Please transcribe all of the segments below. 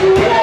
Yeah.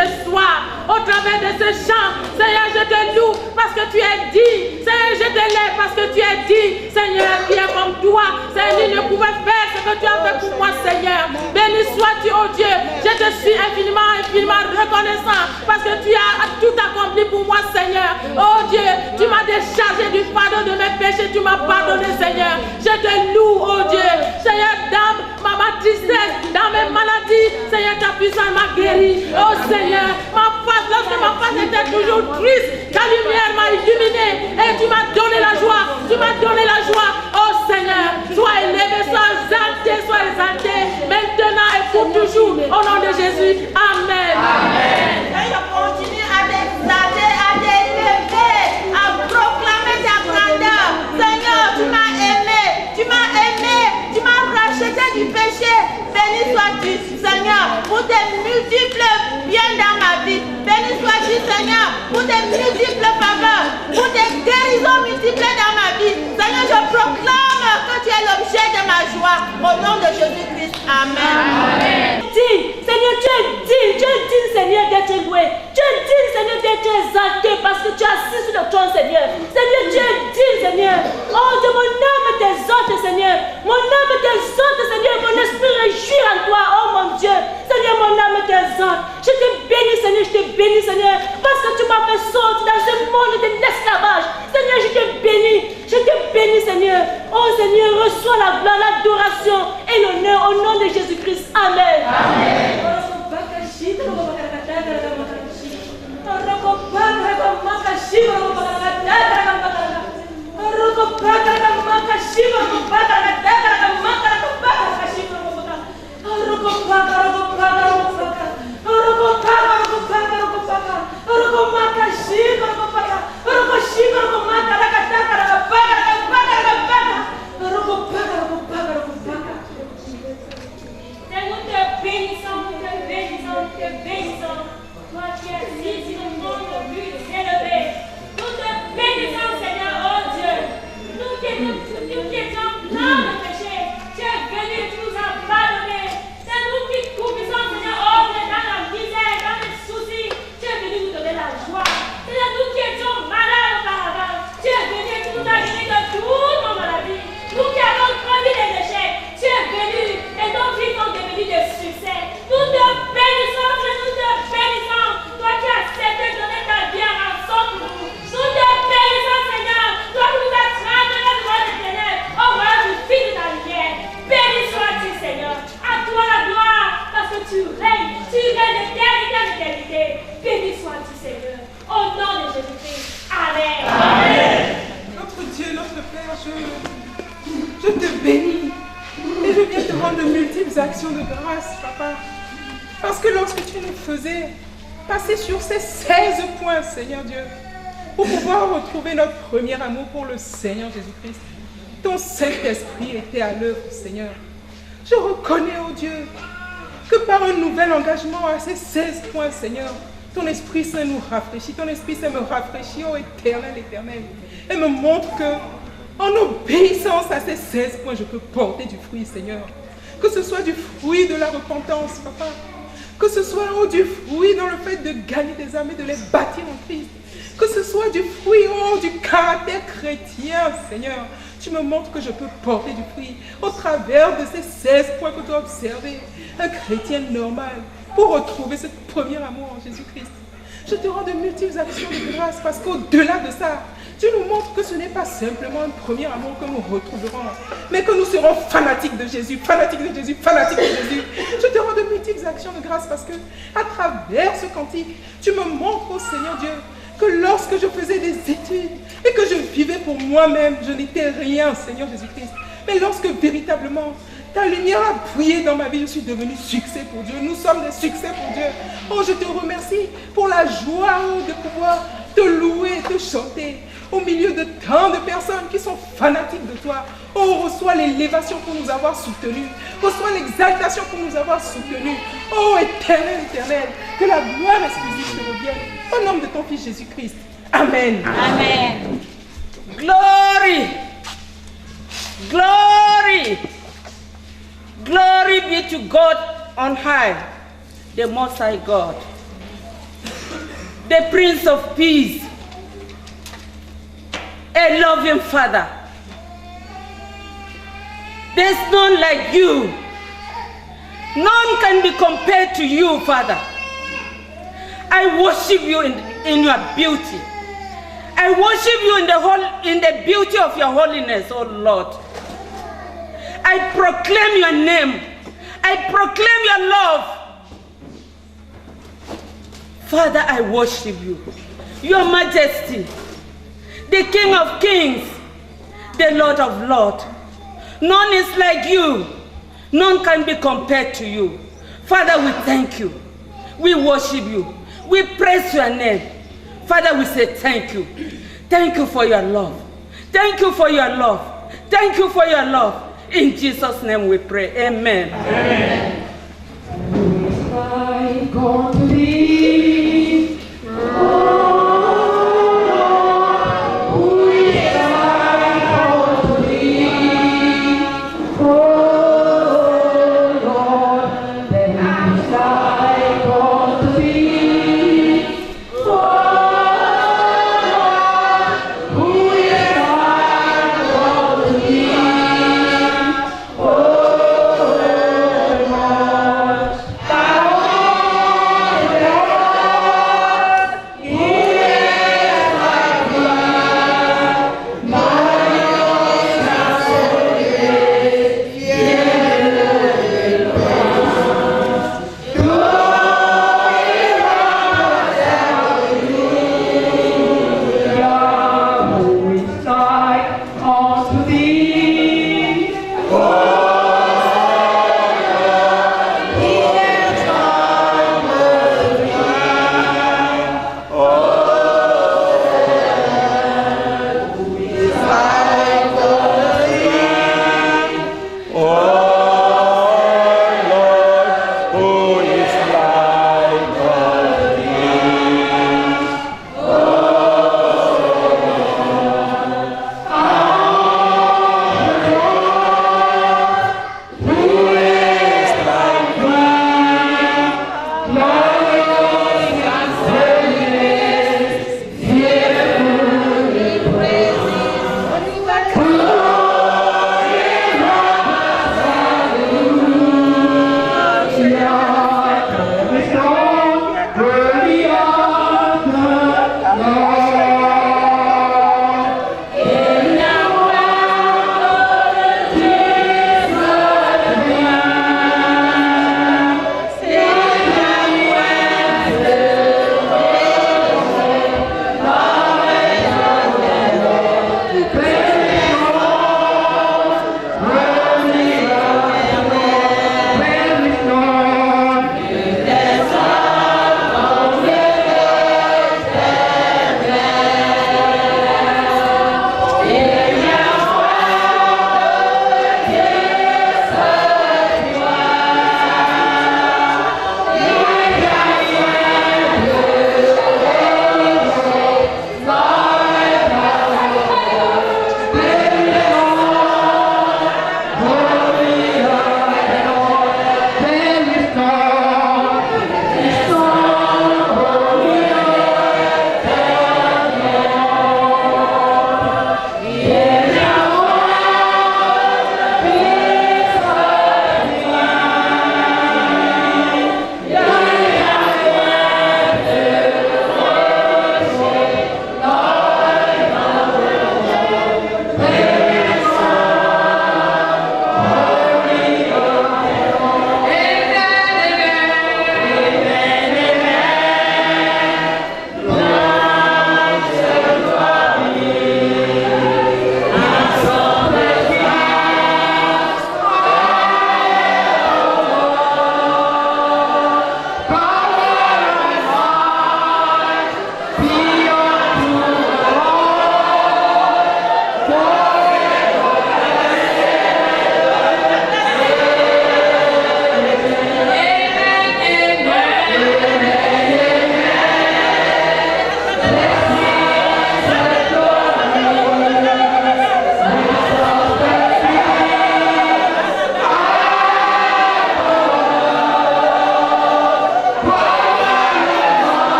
ce soir, au travers de ce chant. Seigneur, je te loue parce que tu es dit. Seigneur, je te lève parce que tu es dit. Seigneur, qui est comme toi. Seigneur, nul ne pouvait faire ce que tu as fait pour moi, Seigneur. Béni sois-tu, oh Dieu. Je te suis infiniment, infiniment reconnaissant parce que tu as tout accompli pour moi, Seigneur. Oh Dieu, tu m'as déchargé du fardeau de mes péchés. Tu m'as pardonné, Seigneur. Je te loue, oh Dieu. Seigneur, dans ma tristesse, dans mes maladies, Seigneur, ta puissance m'a guéri. Oh Seigneur, lorsque ma face était toujours triste, ta lumière m'a illuminé et tu m'as donné la joie. Tu m'as donné la joie. Oh Seigneur, sois élevé, sois exalté, maintenant et pour toujours. Au nom de Jésus. Amen. Amen. Seigneur, continue à t'exalter, à t'élever, à proclamer ta grandeur. Seigneur, tu m'as aimé, tu m'as racheté du péché. Béni sois-tu, Seigneur, pour tes multiples biens dans ma vie. Béni sois-tu, Seigneur, pour tes multiples faveurs, pour tes guérisons multiples dans ma vie. Seigneur, je proclame que tu es l'objet de ma joie. Au nom de Jésus-Christ. Amen. Amen. Seigneur, tu es digne, Seigneur, d'être loué. Tu es digne, Seigneur, d'être exalté parce que tu es assis sur le trône, Seigneur. Seigneur, tu es digne, Seigneur. Oh, de mon âme t'exalte, Seigneur. Mon âme t'exalte, Seigneur. Mon esprit réjouit en toi, oh mon Dieu. Seigneur, mon âme t'exalte. Je te bénis, Seigneur, je te bénis, Seigneur. Parce que tu m'as fait sortir dans ce monde de l'esclavage. Seigneur, je te bénis, Seigneur. Oh Seigneur, reçois la gloire, l'adoration et l'honneur au nom de Jésus-Christ. Amen. Amen. Toi qui es ici dans le monde le plus élevé, nous te bénissons, Seigneur, oh Dieu. Nous qui étions pleins de péché, tu es venu, tu nous as pardonné. C'est nous qui coubissons, Seigneur, oh Dieu, dans la misère, dans les soucis. Tu es venu nous donner la joie. C'est nous qui étions malades auparavant. Tu es venu et tu nous as guéris de toutes nos maladies. Nous qui avons connu des échecs, tu es venu et nos vies sont devenues des succès. Nous te bénissons, nous te bénissons. Toi qui as accepté de donner ta vie en rançon pour nous. Nous te bénissons, Seigneur. Toi qui nous as transformés devant les ténèbres. Oh, voilà, du fils de ta lumière. Béni sois-tu, Seigneur. À toi la gloire, parce que tu règnes d'éternité en éternité. Béni sois-tu, Seigneur. Au nom de Jésus-Christ. Amen. Amen. Notre Dieu, notre Père, je te bénis. Et je viens te rendre de multiples actions de grâce, Papa. Parce que lorsque tu nous faisais passer sur ces 16 points, Seigneur Dieu, pour pouvoir retrouver notre premier amour pour le Seigneur Jésus-Christ, ton Saint-Esprit était à l'œuvre, Seigneur. Je reconnais, oh Dieu, que par un nouvel engagement à ces 16 points, Seigneur, ton Esprit Saint nous rafraîchit, ton Esprit Saint me rafraîchit, oh éternel, éternel, et me montre que, en obéissance à ces 16 points, je peux porter du fruit, Seigneur. Que ce soit du fruit de la repentance, Papa. Que ce soit du fruit dans le fait de gagner des âmes et de les bâtir en Christ. Que ce soit du fruit du caractère chrétien, Seigneur. Tu me montres que je peux porter du fruit au travers de ces 16 points que tu as observés. Un chrétien normal pour retrouver ce premier amour en Jésus-Christ. Je te rends de multiples actions de grâce parce qu'au-delà de ça, tu nous montres que ce n'est pas simplement un premier amour que nous retrouverons, mais que nous serons fanatiques de Jésus, fanatiques de Jésus, fanatiques de Jésus. Je te rends de multiples actions de grâce parce que, à travers ce cantique, tu me montres, au Seigneur Dieu, que lorsque je faisais des études et que je vivais pour moi-même, je n'étais rien, Seigneur Jésus-Christ. Mais lorsque véritablement ta lumière a brillé dans ma vie, je suis devenu succès pour Dieu. Nous sommes des succès pour Dieu. Oh, je te remercie pour la joie de pouvoir te louer, te chanter au milieu de tant de personnes qui sont fanatiques de toi. Oh, reçois l'élévation pour nous avoir soutenus. Reçois l'exaltation pour nous avoir soutenus. Oh, éternel, éternel, que la gloire exclusive te revienne. Au nom de ton Fils Jésus-Christ. Amen. Amen. Glory. Glory. Glory be to God on high, the Most High God. the Prince of Peace, a loving Father. There's none like you. None can be compared to you, Father. I worship you in your beauty. I worship you in the beauty of your holiness, oh Lord. I proclaim your name. I proclaim your love. Father, I worship you. Your majesty, the King of kings, the Lord of lords. None is like you. None can be compared to you. Father, we thank you. We worship you. We praise your name. Father, we say thank you. Thank you for your love. Thank you for your love. Thank you for your love. In Jesus' name we pray. Amen. Amen. I'm going to leave. Oh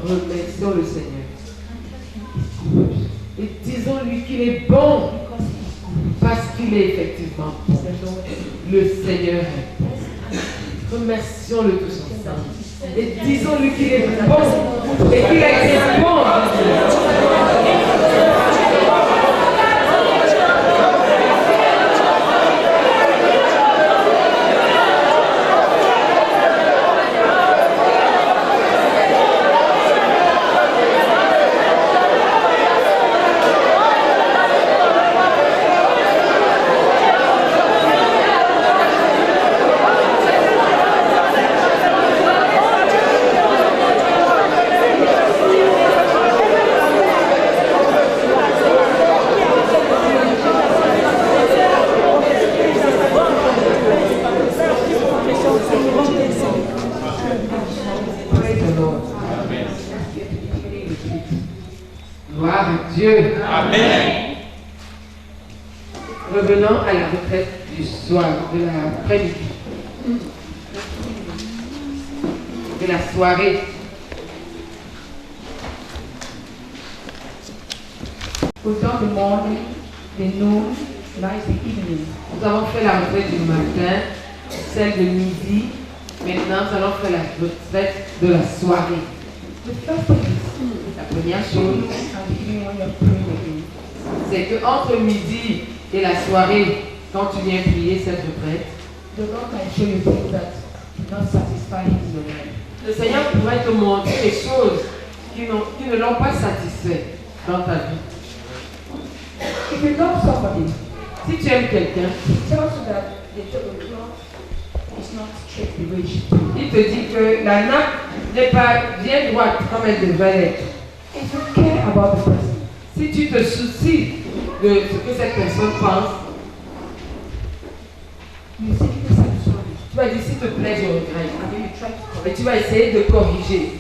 remercions le Seigneur. Et disons-lui qu'il est bon parce qu'il est effectivement bon. Le Seigneur est bon. Remercions-le tous ensemble. Et disons-lui qu'il est bon et qu'il a été bon. Gloire à Dieu. Amen. Revenons à la retraite du soir, de l'après-midi, de la soirée. We've done the morning, the noon, night, the evening. Nous avons fait la retraite du matin, celle de midi. Maintenant, nous allons faire la retraite de la soirée. The first thing is, La première chose, at the evening when you're praying again, c'est que entre midi et la soirée, quand tu viens prier cette retraite, the Lord can show you things that do not satisfy Him in your life. le Seigneur pourrait te montrer des choses qui ne l'ont pas satisfait dans ta vie. If you love somebody, Si tu aimes quelqu'un, He tells you that the love is not straight the way it should be. il te dit que la nappe n'est pas bien droite comme elle devrait l'être. If you care about the person, Si tu te soucies de ce que cette personne pense, you seek to satisfy it, tu vas dire s'il te plaît, je regrette. and then you try to Et correct tu vas essayer de corriger. it.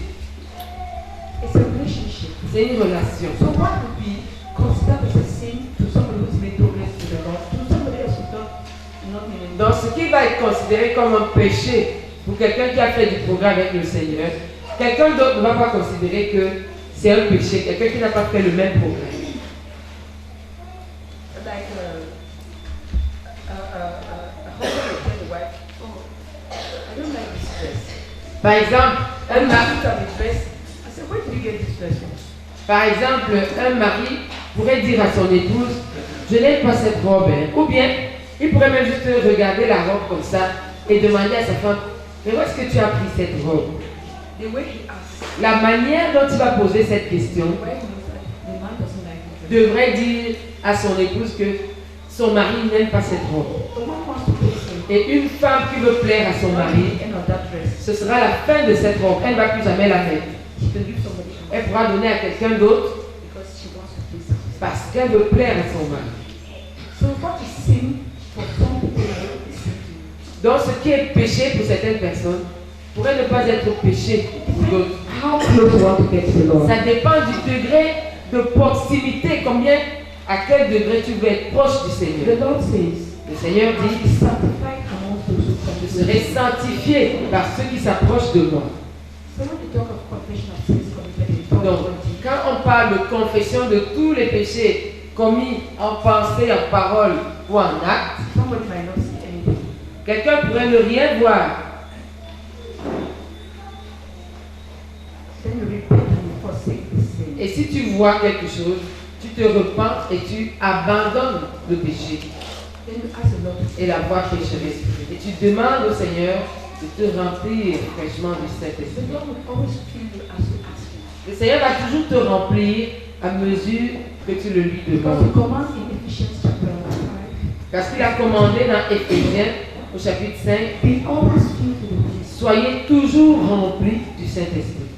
It's a relationship. C'est une relation. So what would be considered as a sin to somebody who's made progress to the Lord, to somebody else who's not meaning. Donc ce qui va être considéré comme un péché pour quelqu'un qui a fait du progrès avec le Seigneur, quelqu'un d'autre ne va pas considérer que c'est un péché, quelqu'un qui n'a pas fait le même progrès. Like a husband will tell the wife, oh, I don't like this dress. Par exemple, un I mari, looked at the dress, I said, where did you get this dress from? un mari pourrait dire à son épouse, je n'aime pas cette robe. Hein. Ou bien, il pourrait même juste regarder la robe comme ça et demander à sa femme, mais où est-ce que tu as pris cette robe? The way he asked, La manière dont il va poser cette question where he was like, the man doesn't like the dress. devrait dire à son épouse que son mari n'aime pas cette robe. The man wants to please him. Et une femme qui veut plaire à son mari, End of that dress. ce sera la fin de cette robe. Elle ne va plus jamais la mettre. She can give somebody else Elle pourra donner à quelqu'un d'autre because she wants to please him. parce qu'elle veut plaire à son mari. So what is sin for some people is sin to you. Donc ce qui est péché pour certaines personnes pourrait ne pas être péché pour d'autres. How close you want to get to the Lord. Ça dépend du degré de proximité, à quel degré tu veux être proche du The Seigneur. Lord says, Le Seigneur be dit, sanctified amongst those who come je to serai you. sanctifié par ceux qui s'approchent de moi. So when you talk of confession of sins committed in thought, Donc, quand on parle de confession de tous les péchés commis en pensée, en parole ou en acte, somebody might not see anything. quelqu'un pourrait ne rien voir. Then you repent and you forsake the sin. Et si tu vois quelque chose, tu te repens et tu abandonnes le péché Then you ask the Lord to et la voie pécheresse. Et tu demandes au Seigneur de te remplir fraîchement du The Saint-Esprit. Lord will always fill you as you ask Him. Le Seigneur va toujours te remplir à mesure que tu le lui Because He demandes. commands in Ephesians chapter 5, Parce qu'il a commandé dans Éphésiens au chapitre 5, be always filled with the Holy Spirit. soyez toujours remplis du Saint-Esprit.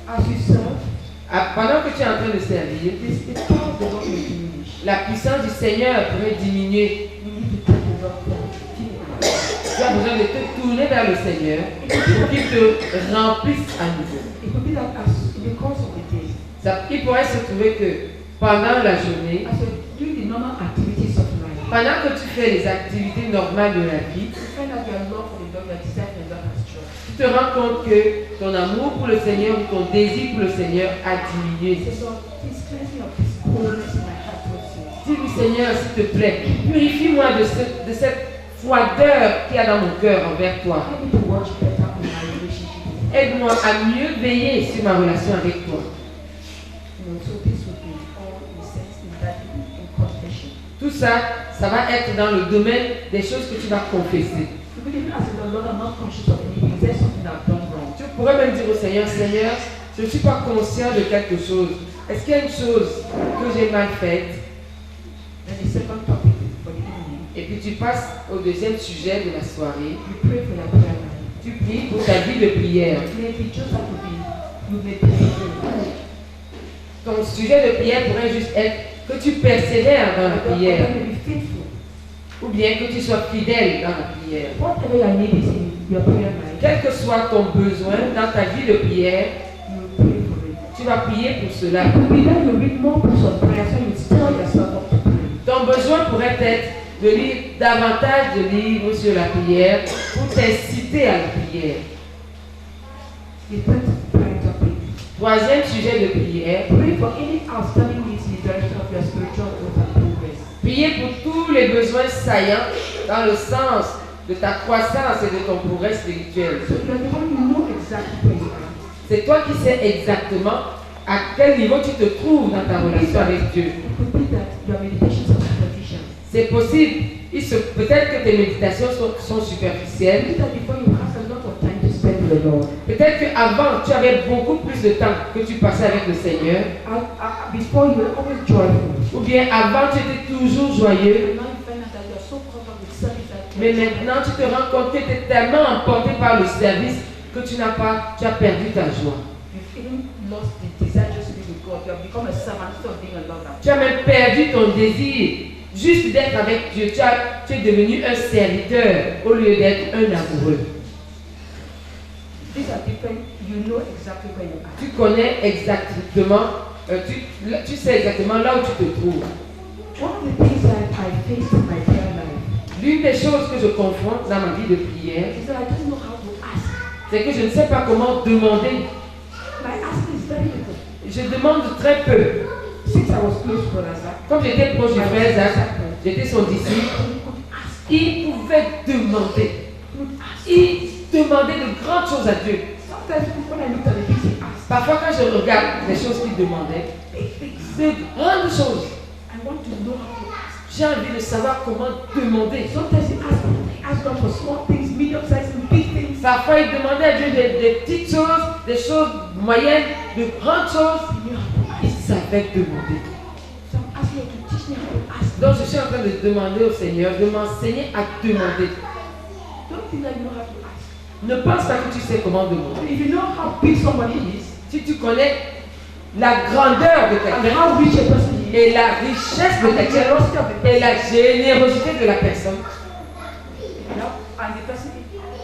As you serve, Pendant que tu es en train de servir, the power of the Lord will diminish. la puissance du Seigneur pourrait diminuer. You need to take the Lord from the Tu as besoin de te tourner vers le Seigneur pour qu'il te remplisse à nouveau. It could be that as in the course of the day, Il pourrait se trouver que pendant la journée, as you're doing the normal activities of life, pendant que tu fais les activités normales de la vie, you find out your love for the Lord, your desire for the Lord has dropped. te rends compte que ton amour pour le Seigneur ou ton désir pour le Seigneur a diminué. Say, Lord, please cleanse me of this coldness in my heart towards you. Dis-lui, Seigneur, s'il te plaît, purifie-moi de cette froideur qu'il y a dans mon cœur envers toi. Help me to watch better in my relationship with you. Aide-moi à mieux veiller sur ma relation avec toi. You know, so this would be all in sense in that in confession. Tout ça, ça va être dans le domaine des choses que tu vas confesser. You could even ask the Lord, I'm not conscious of anything. Is there something I've done wrong? Tu pourrais même dire au Seigneur, Seigneur, je ne suis pas conscient de quelque chose. Est-ce qu'il y a une chose que j'ai mal faite? Then the second topic for the evening, Et puis tu passes au deuxième sujet de la soirée. you pray for your prayer life. Tu pries pour ta vie de prière. Maybe just have to be, you may persevere. Ton sujet de prière pourrait juste être que tu persévères dans la prière. Or may be faithful. Ou bien que tu sois fidèle dans la prière. Whatever your need is in your prayer life, Quel que soit ton besoin dans ta vie de prière, you will pray for it. tu vas prier pour cela. It could be that you read more books of prayer so you stir yourself up to pray. Ton besoin pourrait être de lire davantage de livres sur la prière pour t'inciter à la prière. The third prayer topic, Troisième sujet de prière, pray for any outstanding needs in the direction of your spiritual growth and progress. prier pour tous les besoins saillants dans le sens de ta croissance et de ton progrès spirituel. So you are the one who know exactly where you are. C'est toi qui sais exactement à quel niveau tu te trouves dans ta relation avec Dieu. It could be that your meditations are superficial. C'est possible. Peut-être que tes méditations sont It superficielles. could be that before you have a lot of time to spend with the Lord. Peut-être qu'avant, tu avais beaucoup plus de temps que tu passais avec le Seigneur. Before you were always joyful. Ou bien avant, tu étais toujours joyeux. And now you find out that you are so covered with service that Mais maintenant, tu te rends compte que tu es tellement emporté par le service que tu as perdu ta joie. you've even lost the desire just to be with God. You have become a servant instead of being a lover. Tu as même perdu ton désir juste d'être avec Dieu. Tu es devenu un serviteur au lieu d'être un amoureux. These are different. You know exactly where you are. Tu connais exactement, tu sais exactement là où tu te trouves. One of the things that I faced in my prayer life L'une des choses que je confronte dans ma vie de prière, is that I don't know how to ask. c'est que je ne sais pas comment demander. My asking is very little. Je demande très peu. Since I was close to Brother Zach, Comme j'étais proche du frère Zach, j'étais son disciple, you could ask. il pouvait demander. You could ask. Il demandait de grandes choses à Dieu. Sometimes when I looked at the things he asked, Parfois, quand je regarde les choses qu'il demandait, big things, de grandes choses, I want to know how to ask. j'ai envie de savoir comment demander. Sometimes he asked God for small things, medium size, and big things. Parfois, il demandait à Dieu des petites choses, des choses moyennes, de grandes choses. He knew how to Il ask. savait demander. So I'm asking you to teach me how to ask. Donc, je suis en train de demander au Seigneur de m'enseigner à demander. Don't think that you know how to ask. Ne pense pas que tu sais comment demander. If you know how big somebody is Si tu connais la grandeur de and quelqu'un how rich a person is et la richesse de and the quelqu'un generosity of the et person, la générosité de la personne, you know, and the person,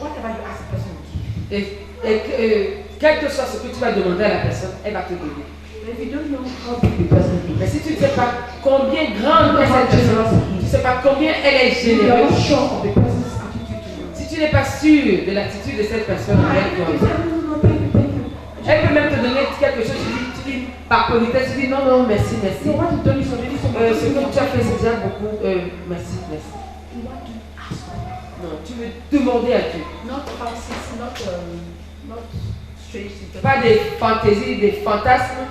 whatever you ask the person will give. quel que soit ce que tu vas demander à la personne, elle va te donner. But if you don't know how big the person Mais is, si tu ne sais pas combien grande est cette personne, tu ne sais pas combien elle est you are not généreuse, sure of the person's attitude to you. si tu n'es pas sûr de l'attitude de cette personne envers toi, You say, no, thank you, thank you. elle peut même te donner quelque chose, tu dis par politesse, tu dis non, non, merci, merci. So what you've done is already so much. Ce que tu as fait, c'est déjà beaucoup, merci, merci. You want to ask God. Non, tu veux demander à Dieu. Not fancies, not strange things. Pas des fantaisies, des fantasmes,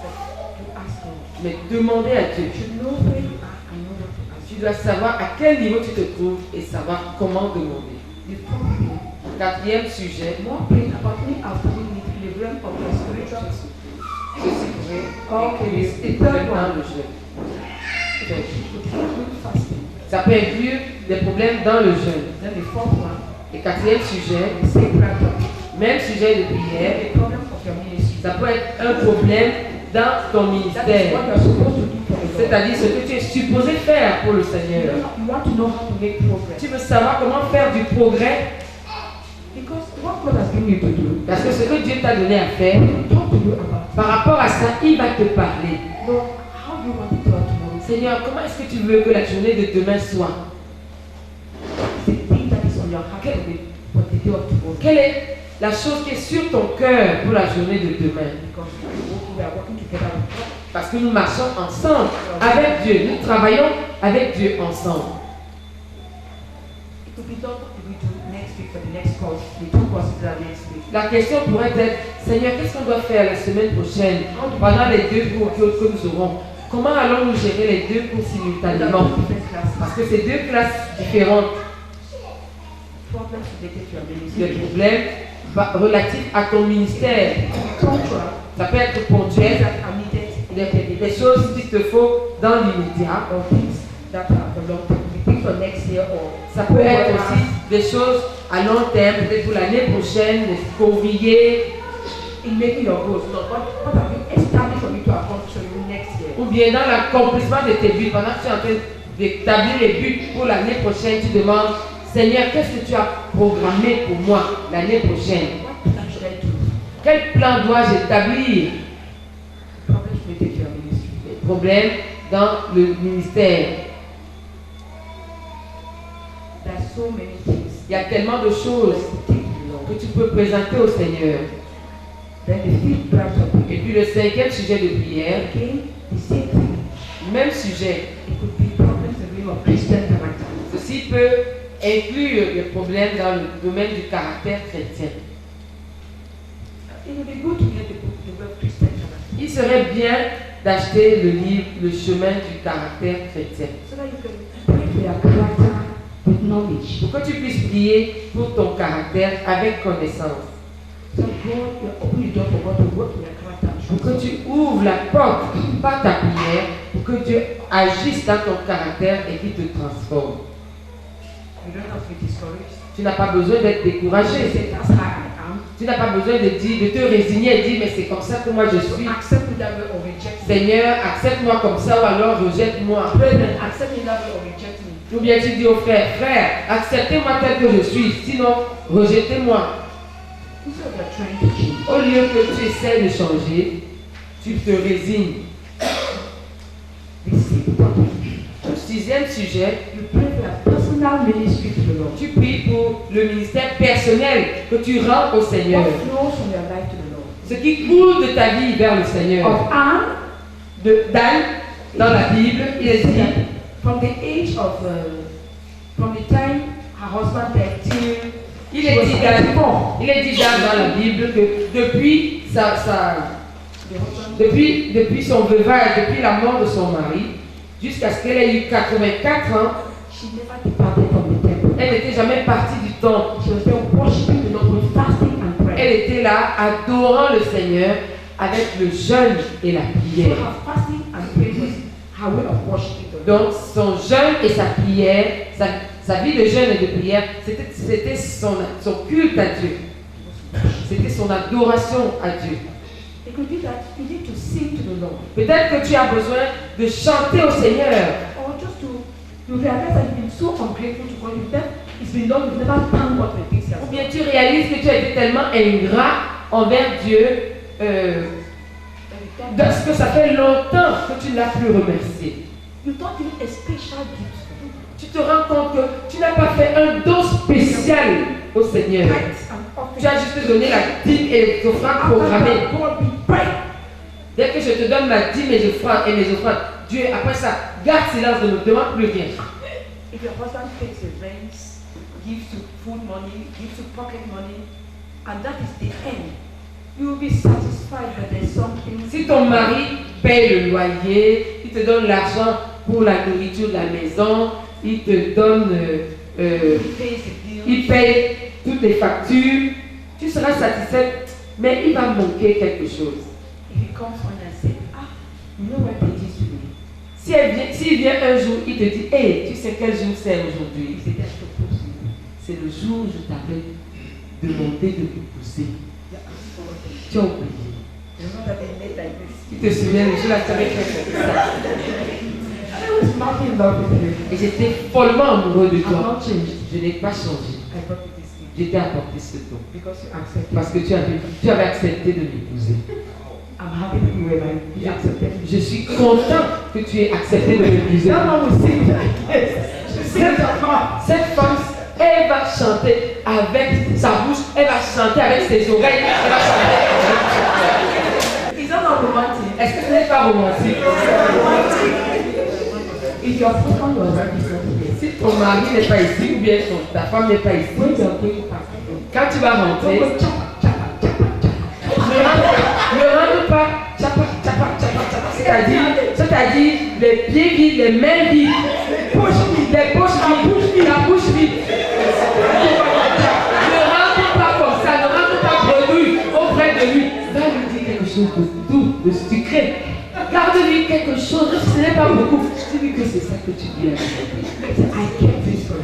To ask God. mais demander à Dieu. You should know where you are and know what to ask. Tu dois savoir à quel niveau tu te trouves et savoir comment demander. The fourth thing, Quatrième sujet, more praying about any outstanding need in the realm of your spiritual soul. ceci pourrait Okay, inclure the des third problèmes dans one. le jeûne. Fasting. Ça peut inclure des problèmes dans le jeûne. Then the fourth one, Et quatrième sujet, the same prayer topic. même sujet de prière, The problem of your ministry. ça peut être un problème dans ton That is ministère. what you are supposed to do for the Lord. C'est-à-dire ce que tu es supposé faire pour le Seigneur. You want to know how to make progress. Tu veux savoir comment faire du progrès Because what God has given you to do, parce que ce que Dieu t'a donné à faire, talk to you about. par rapport à ça, il va te parler. Lord, how do you want it to happen tomorrow? Seigneur, comment est-ce que tu veux que la journée de demain soit? The thing that is on your heart for the day of tomorrow. Quelle est la chose qui est sur ton cœur pour la journée de demain. Because we are working together with God. Parce que nous marchons ensemble avec Dieu. Nous travaillons avec Dieu ensemble. It will be done what we do next week for the next course. The two courses that are next week. La question pourrait être, Seigneur, qu'est-ce qu'on doit faire la semaine prochaine pendant les 2 cours que nous aurons? Comment allons-nous gérer les 2 cours simultanément? Parce que c'est 2 classes différentes. Problems related to your ministry. Des problèmes relatifs à ton ministère. Punctual. Ça peut être ponctuel, That are needed. des choses qu'il te faut dans l'immédiat. Or things that are for long term. Things for next year or Ça peut être aussi des choses à long terme, peut-être pour l'année prochaine, des courriers, in making your goals. No, what have you established for you to accomplish for you next year? ou bien dans l'accomplissement de tes buts. Pendant que tu es en train d'établir les buts pour l'année prochaine, tu demandes, Seigneur, qu'est-ce que tu as programmé pour moi l'année prochaine? What plan should I do? Quel plan dois-je établir? Problems related to your ministry. Les problèmes dans le ministère. There are so many things Il y a tellement de choses that you take to the Lord. que tu peux présenter au Seigneur. Then the fifth branch of Et puis le 5e sujet de prière, again, the same thing. même sujet. It could be problems in the realm of Christian character. Ceci peut inclure les problèmes dans le domaine du caractère chrétien. It would be good to get the book, the word Christian character, Il serait bien d'acheter le livre Le chemin du caractère chrétien so that you can pray for your character with knowledge. pour que tu puisses prier pour ton caractère avec connaissance. So God will open the door for God to work in your character and Pour que show tu ouvres la porte par ta prière, pour que Dieu agisse dans ton caractère et qu'il te transforme. you don't have to be discouraged. Tu n'as pas besoin d'être You découragé. say that's how I am. Tu n'as pas besoin de te résigner et dire mais c'est comme ça que moi je suis. So accept me that way or reject me. Seigneur, accepte-moi comme ça ou alors rejette-moi. Brethren, accept me that way or reject me. Ou bien tu dis au frère, frère, acceptez-moi tel que je suis, sinon rejetez-moi. Instead of you're trying to change, Au lieu que tu essaies de changer, tu te résignes. the sixth topic, Le 6e sujet, you pray for your personal ministry to the Lord. tu pries pour le ministère personnel que tu rends au Seigneur. What flows from your life to the Lord. Ce qui coule de ta vie vers le Seigneur. Of Anne, d'Anne, dans la Bible, il est dit, from the age of, from the time her husband died till il est dit dans la Bible que depuis depuis son veuvage, depuis la mort de son mari, jusqu'à ce qu'elle ait eu 84 ans, she never departed from the temple. elle n'était jamais partie du temple. She was there worshiping the Lord with fasting and prayer. Elle était là, adorant le Seigneur avec le jeûne et la So prière. her fasting and prayer was her way of worshiping the Lord. Donc son jeûne et sa prière, sa vie de jeûne et de prière, c'était son culte à Dieu. C'était son adoration à Dieu. It could be that you need to sing to the Lord. Peut-être que tu as besoin de chanter au Seigneur. Or just to, you realize that you've been so ungrateful to God. It's been long, you've never thanked God for the things He has Ou done. bien tu réalises que tu as été tellement ingrat envers Dieu parce que ça fait longtemps que tu ne l'as plus remercié. You don't give a special gift. Tu te rends compte que tu n'as pas fait un don spécial au Seigneur. Tithes and Tu as juste donné la dîme et les offrandes programmées. God be pray. Dès que je te donne ma dîme et mes offrandes, Dieu, après ça, garde silence, ne me demande plus rien. If your husband pays the rent, gives you food money, gives you pocket money, and that is the end, you will be satisfied that there's something. Si ton mari paye le loyer, il te donne l'argent pour la nourriture de la maison, il te donne, He pays the bills. il paye toutes les factures, tu seras satisfaite, mais il va manquer quelque chose. If he comes on and says, you know what it is today? S'il vient un jour, il te dit, hey, tu sais quel jour c'est aujourd'hui? He said, that's supposed to be. C'est le jour où je t'avais demandé de m'épouser. Tu as oublié. You know that they made like this. Tu te souviens, le jour là, tu avais fait comme ça. I was madly in love with you. Et j'étais follement amoureux de I'm toi. not changed. Je n'ai pas changé. I brought you this gift Je t'ai apporté ce don. because you accepted. Parce que tu avais accepté de m'épouser. I'm happy that you accepted. Je suis content que tu aies accepté de m'épouser. No one will sing like this. She sings a part. Cette femme, elle va chanter avec sa bouche, elle va chanter avec ses oreilles, elle va chanter. Is that not romantic? Est-ce que ce n'est pas romantique? If your husband was right before you, Si ton mari n'est pas ici ou bien ta femme n'est pas ici, when you are going past, quand tu vas rentrer, don't go chapa, chapa, chapa, chapa. ne rentre pas chapa, chapa, chapa, chapa. C'est-à-dire les pieds vides, les mains vides, les poches vides, la bouche vide. Ne rentre pas comme ça, ne rentre pas bredouille auprès de lui. Va lui dire quelque chose de doux, de sucré. Garde-lui quelque chose, ce n'est pas beaucoup. Dis-lui que c'est ça que tu dis à lui.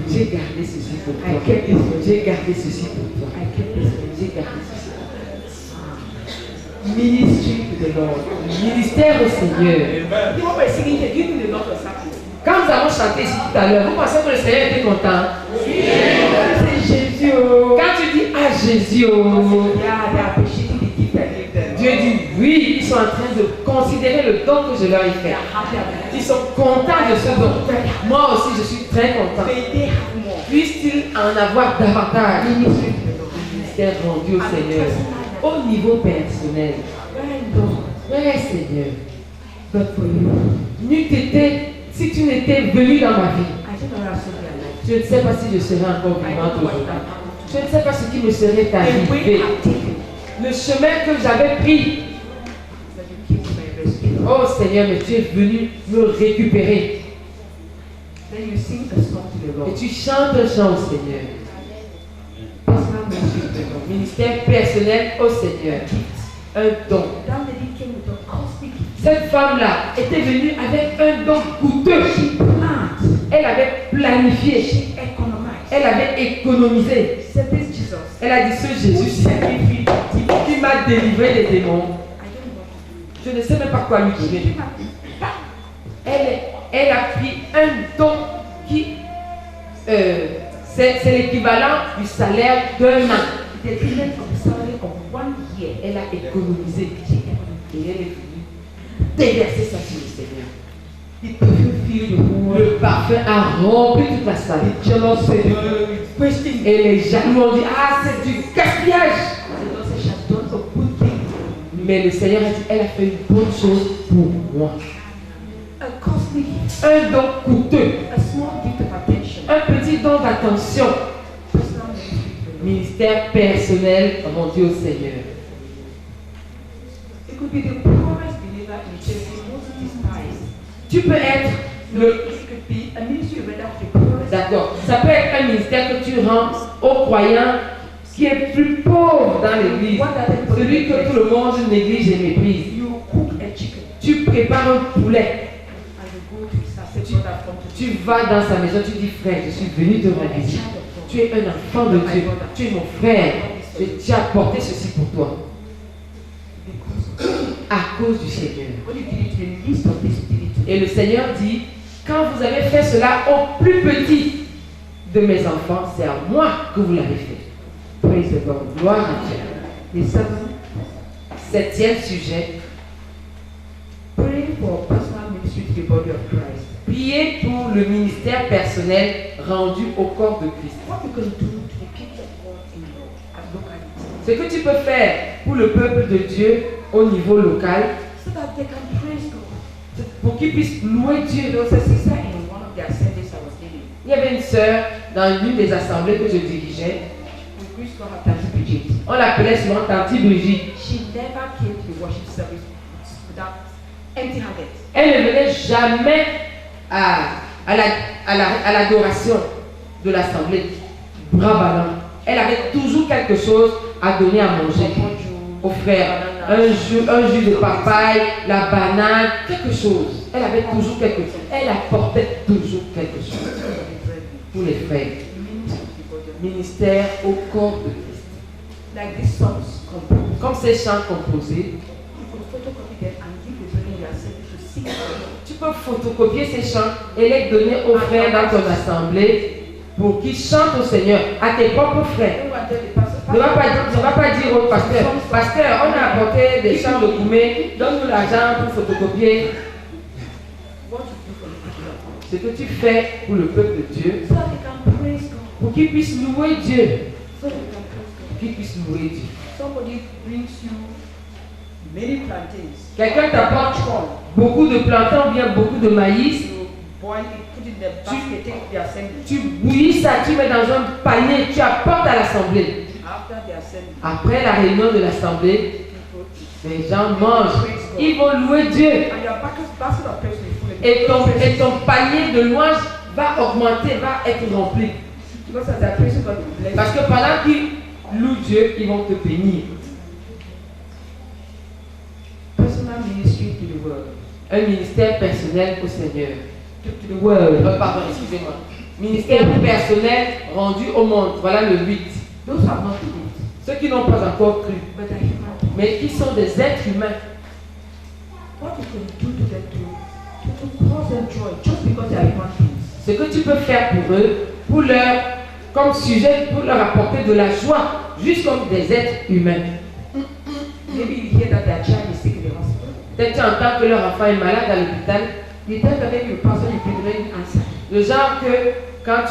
J'ai gardé ceci pour toi. J'ai gardé ceci pour toi. J'ai gardé ceci pour toi. Ministry to the Lord. Ministère au Seigneur. The one we're singing here, give me the Lord of Sacrifice. Quand nous avons chanté ici tout à l'heure, vous pensez que le Seigneur était content? C'est Jésus. Quand tu dis à Jésus, Yeah, they're appreciating the gift I gave them. Dieu dit oui, ils sont en train de considérer le don que je leur ai fait. They're happy about it. Ils sont contents de ce don. Moi aussi, je suis très content. May they have more. Puisse-t-il en avoir davantage? Ministry to the Lord. Ministère rendu au Seigneur. Au niveau personnel. Ouais, Seigneur. But for you, Si tu n'étais venu dans ma vie, I don't know how to be alive. je ne sais pas si je serais encore I vivante don't know what aujourd'hui. that happened Je ne sais pas ce qui me serait to me. The way arrivé. I've taken, Le chemin que j'avais pris. that you came to my rescue. Oh Seigneur, mais tu es venu me récupérer. Then you sing a song to the Et Lord. tu chantes un chant au Seigneur. Personal ministry to the Lord. Ministère personnel au Seigneur. Un don. That lady came with a cosmic gift. Cette femme-là était venue avec un don coûteux. She planned. Elle avait planifié. She economized. Elle avait économisé. Said this Jesus. Elle a dit ce Jésus qui m'a délivré des démons. I don't know what to do. Je ne sais même pas quoi lui donner. Elle a pris un don qui c'est l'équivalent du salaire d'un an. The equivalent of the salary of 1 year. Elle a économisé. Et elle est venue déverser ça sur le Seigneur. The perfume filled the whole Le parfum a rempli toute la salle. Et les jaloux ont dit, ah, c'est du gaspillage. Mais le Seigneur a dit, elle a fait une bonne chose pour moi. A costly gift. Un don coûteux. A small gift of attention. Un petit don d'attention. Personal ministry to the Lord. Ministère personnel rendu au Seigneur. It could be the poorest believer in church, the most despised. Tu peux être le... It could be a ministry rendered to the poorest. D'accord. Ça peut être un ministère que tu rends aux croyants qui est plus pauvre dans l'église. Celui que tout le monde néglige et méprise. You cook a chicken Tu prépares un poulet. and you go to his house. Say, brother, come to Tu vas dans sa maison, tu dis frère, je suis venu te rendre visite. Tu es un enfant de Dieu. Tu es mon frère. Tu as apporté ceci pour toi. À cause du Seigneur. When you did it to the least of this, you did it to Et le Seigneur dit, quand vous avez fait cela au plus petit de mes enfants, c'est à moi que vous l'avez fait. Praise the Lord. Gloire à Dieu. the seven. Septième sujet, Praying for personal ministry to the body of Christ. priez pour le ministère personnel rendu au corps de Christ. What you can do to the people of God in locality, Ce que tu peux faire pour le peuple de Dieu au niveau local, so that they can praise God. pour qu'ils puissent louer Dieu. There was a sister in one of the assemblies I was leading. Il y avait une sœur dans l'une des assemblées que je dirigeais. We used to have Tante Bridget. On l'appelait souvent Tante Brigitte. She never came to the worship service without empty-handed. Elle ne venait jamais à l'adoration de l'assemblée bras ballants. Elle avait toujours quelque chose à donner à manger aux frères. Un jus de papaye, la banane, quelque chose. Elle avait toujours quelque chose. Elle apportait toujours quelque chose pour les frères. Ministère au corps de Christ. Like these songs composed. Comme ces chants composés, You could photocopy them and give the person you are sending to sing. tu peux photocopier ces chants et les donner aux frères dans ton assemblée pour qu'ils chantent au Seigneur, à tes propres frères. Don't go and tell the pastor, Ne va pas dire au pasteur, pasteur, on a apporté des chants de Koumé, donne-nous l'argent pour photocopier. what you do for the people of God. Ce que tu fais pour le peuple de Dieu, So that they can praise God. pour qu'ils puissent louer Dieu. So you can praise God. Qu'ils puissent louer Dieu. Somebody brings you many plantains. Quelqu'un t'apporte beaucoup de plantains ou bien beaucoup de maïs. You boil it, put it in the basket, take it to the assembly. Tu bouillis ça, tu mets dans un panier, tu apportes à l'assemblée. After the assembly, Après la réunion de l'assemblée, people eat. les gens mangent. Ils vont louer Dieu. And your basket of praise will be full. Et ton panier de louange va augmenter, va être rempli. Because as they are praising God, will bless Parce que pendant qu'ils louent Dieu, ils vont te bénir. personal ministry to the world. Un ministère personnel au Seigneur. To the world. Pardon, excusez-moi. Ministère personnel rendu au monde. Voilà le 8. Those who have not believed, Ceux qui n'ont pas encore cru, but are human beings. mais qui sont des êtres humains. What you can do to them to cause them joy just because they are human beings. Ce que tu peux faire pour eux, pour leur, comme sujet, pour leur apporter de la joie, juste comme des êtres humains. Maybe you hear that their child is sick in the hospital. Peut-être tu entends que leur enfant est malade à l'hôpital. The time that maybe you pass on, you bring them answer. Le genre que quand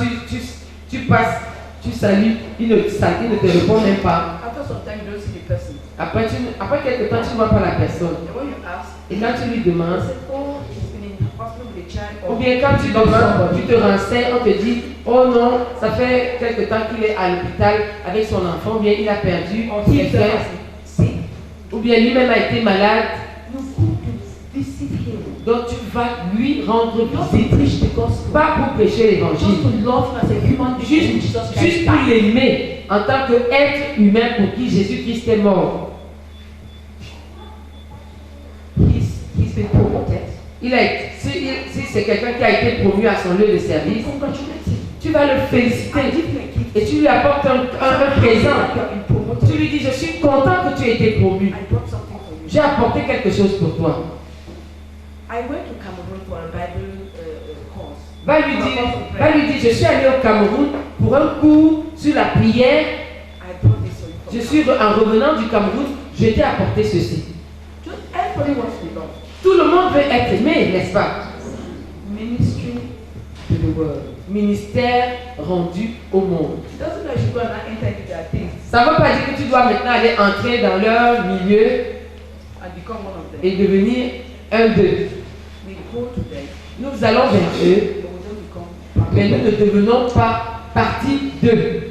tu passes, tu salues, il ne te répond même pas. After some time, you don't see the person. Après quelques temps, tu ne vois pas la personne. And when you ask, Et quand tu lui they demandes, say, oh, she's been in the hospital with a child. ou bien quand tu demandes, tu te renseignes, on te dit, oh non, ça fait quelque temps qu'il est à l'hôpital avec son enfant, ou bien il a perdu Or he quelqu'un, himself is sick. ou bien lui-même a été malade. You go to visit him. Donc tu vas lui rendre Not to visite, preach the gospel. pas pour prêcher Just l'évangile, to love him as a human being. juste Jesus Christ pour died. l'aimer en tant qu'être humain pour qui Jésus-Christ est mort. He's been promoted. Si c'est quelqu'un qui a été promu à son lieu de service, Congratulate him. tu vas le féliciter And give him a gift. et tu lui apportes un présent. That you have been promoted. Tu lui dis, je suis content que tu aies été promu. I brought something for you. J'ai apporté quelque chose pour toi. I went to Cameroon for a Bible course. Va lui dire, je suis allé au Cameroun pour un cours sur la prière. I brought this for you. Je suis en revenant du Cameroun, je t'ai apporté ceci. Just everybody wants to be loved. Tout le monde veut être aimé, n'est-ce pas? Ministry to the world. Ministère rendu au monde. It doesn't mean I should go and enter into their things Ça ne veut pas dire que tu dois maintenant aller entrer dans leur milieu and become one of them. et devenir un d'eux. We go to them, Nous allons vers eux, but we don't become part mais of nous them. ne devenons pas partie d'eux.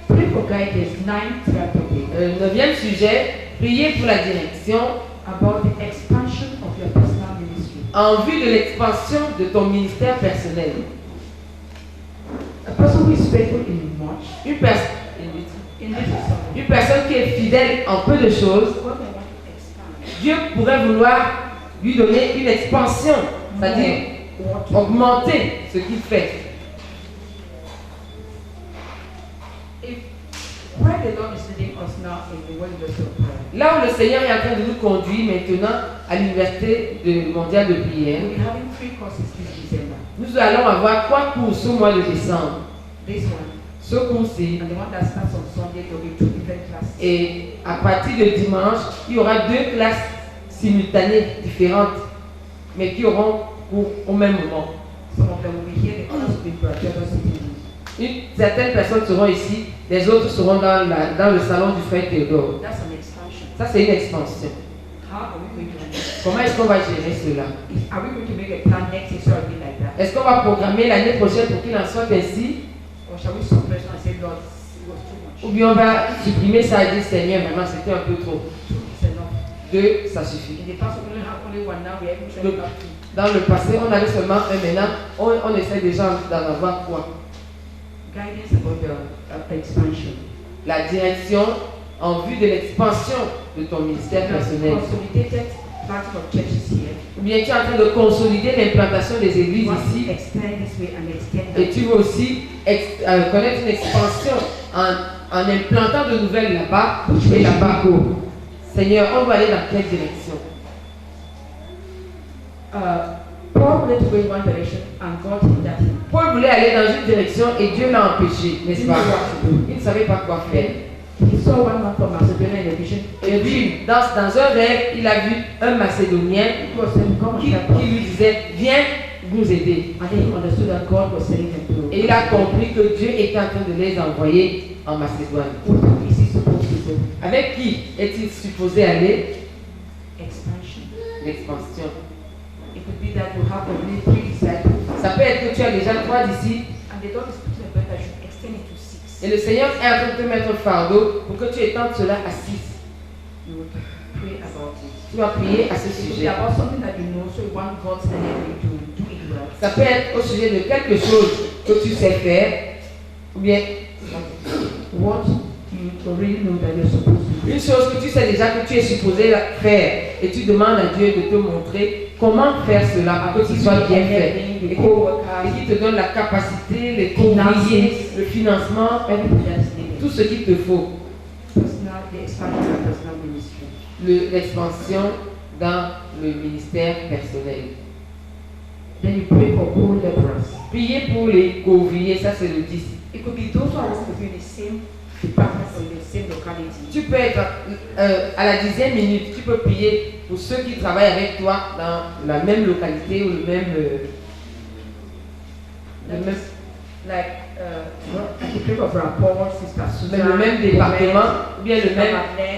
Pray for guidance. 9th topic 9e sujet, prier pour la direction about the expansion of your personal ministry. en vue de l'expansion de ton ministère personnel. A person who is faithful in much, Une personne in little, qui est fidèle en peu de choses, God may want to expand. Dieu pourrait vouloir lui donner une expansion, c'est-à-dire augmenter ce qu'il fait. If where the Lord is leading us now in the World University of Prayer, Là où le Seigneur est en train de nous conduire maintenant à l'université mondiale de prière, we'll be having 3 courses this December. nous allons avoir 3 cours ce mois de décembre. This one Ce cours-ci, and the one that starts on Sunday, there will be 2 different classes. et à partir de dimanche, il y aura 2 classes simultanées différentes, mais qui auront cours au même moment. Some of them will be here, the others will be practical sitting. Certaines personnes seront ici, les autres seront dans le salon du frère Théodore. That's an expansion. Ça, c'est une expansion. How are we going to manage? Comment est-ce qu'on va gérer cela? Are we going to make a plan next year so it'll be like that? Est-ce qu'on va programmer l'année prochaine pour qu'il en soit ainsi? Or shall we suppress and say, Lord, it was too much? Ou bien on va supprimer ça et dire, Seigneur, maintenant c'était un peu trop. 2 is enough. 2, ça suffit. In the past, we only have only one, now we are even trying to have 2. Dans le passé, on avait seulement un, maintenant, on essaie déjà d'en avoir 3. Guidance about the expansion. La direction en vue de l'expansion de ton ministère personnel. Consolidated planting of churches here. Ou bien tu es en train de consolider l'implantation des églises We want to ici. extend this way and extend Et that. tu veux aussi connaître une expansion en implantant de nouvelles là-bas et là-bas. Seigneur, on doit aller dans quelle direction? Paul wanted to go in one direction and God hindered him. Paul voulait aller dans une direction et Dieu l'a empêché, n'est-ce pas? Il ne savait pas quoi faire. He saw one man from Macedonia in a vision. Et puis, dans un rêve, il a vu un Macédonien He was saying, come and help qui us. lui disait, viens, nous aider. And then he understood that God was sending them to. Et il a compris que Dieu était en train de les envoyer en Macédoine. Who is he supposed to go? Avec qui est-il supposé aller? Expansion. L'expansion. It could be that you have only 3 disciples, Ça peut être que tu as déjà 3 disciples and the Lord is putting a burden that should extend it to 6. et le Seigneur est en train de te mettre un fardeau pour que tu étendes cela à 6. You would pray about it. Tu vas prier à ce It could be sujet. about something that you know, so you want God's enemy to do it well. Ça peut être au sujet de quelque chose que tu sais faire ou bien What you already know that you're supposed to do. une chose que tu sais déjà que tu es supposé faire et tu demandes à Dieu de te montrer comment faire cela pour que ce soit bien fait et qu'il te donne la capacité, les conseillers, le financement, Everything that's needed. tout ce qu'il te faut. Personal, the expansion of personal ministry. L'expansion dans le ministère personnel. Then you pray for co-laborers. Priez pour les co-ouvriers, ça c'est le 10. It could be those who are working with you in the same department or in the same locality. Tu peux être à la 10e minute, tu peux prier pour ceux qui travaillent avec toi dans la même localité ou le même I could pray for Brother Paul, Sister Susan, le même département, ou bien le même.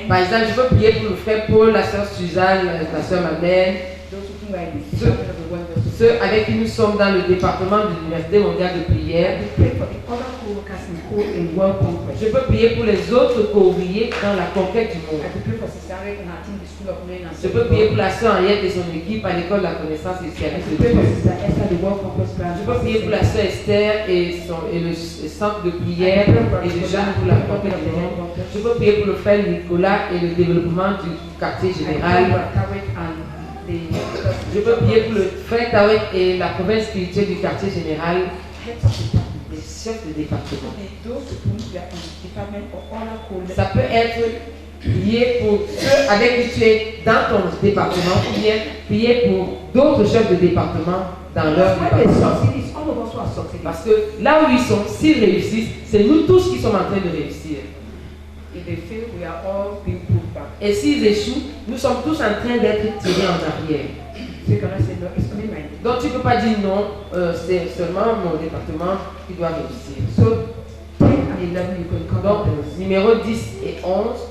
Par exemple, je peux prier pour le frère Paul, la sœur Suzanne, la sœur Madeleine, those who are in the department of the Wonders. ceux avec qui nous sommes dans le département de l'Université mondiale de prière. I pray for the other co-workers in World Conference. Je peux prier pour les autres co-ouvriers dans la conquête du monde. I could pray for Sister Henriette and her team, the School of Knowing and Je peux prier pour la sœur Henriette et son équipe à l'école de la connaissance et du I service could de pray for Dieu. Sister Esther, the World Conference branch. Je peux prier pour la sœur Esther et le centre de prière et de jeunes pour la conquête du monde. Je peux prier pour le frère Nicolas et le développement du quartier général. Je peux prier pour le frère Tawet et la province spirituelle du quartier général. Les chefs de département. Ça peut être prier pour ceux avec qui tu es dans ton département ou bien prier pour d'autres chefs de département dans leur département. Parce que là où ils sont, s'ils réussissent, c'est nous tous qui sommes en train de réussir. Et s'ils échouent, nous sommes tous en train d'être tirés en arrière. Donc tu ne peux pas dire non, c'est seulement mon département qui doit réussir. Donc numéro 10 et 11,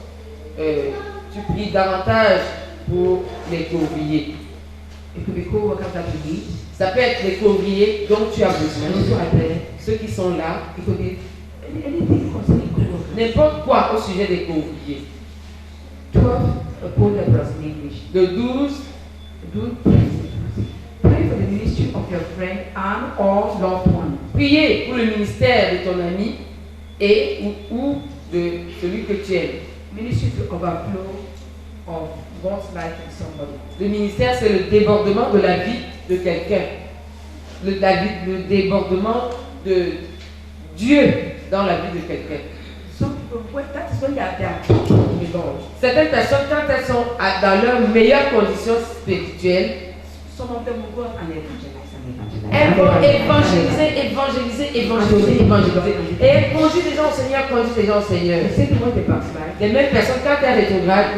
tu pries davantage pour les co-ouvriers. Ça peut être les co-ouvriers dont tu as besoin, ceux qui sont là. N'importe quoi au sujet des co-ouvriers. De 12, pray for the ministry of your friend and or loved one. priez pour le ministère de ton ami et ou de celui que tu aimes. Ministry to overflow of God's life in somebody. Le ministère, c'est le débordement de la vie de quelqu'un. Le débordement de Dieu dans la vie de quelqu'un. Some people, that is when they are talking to the Lord. Certaines personnes, quand elles sont dans leurs meilleures conditions spirituelles, Some of them will go out and evangelize and elles vont evangelize. évangéliser. Et elles conduisent les gens au Seigneur, The same when they backslide. Les mêmes personnes, quand elles rétrogradent,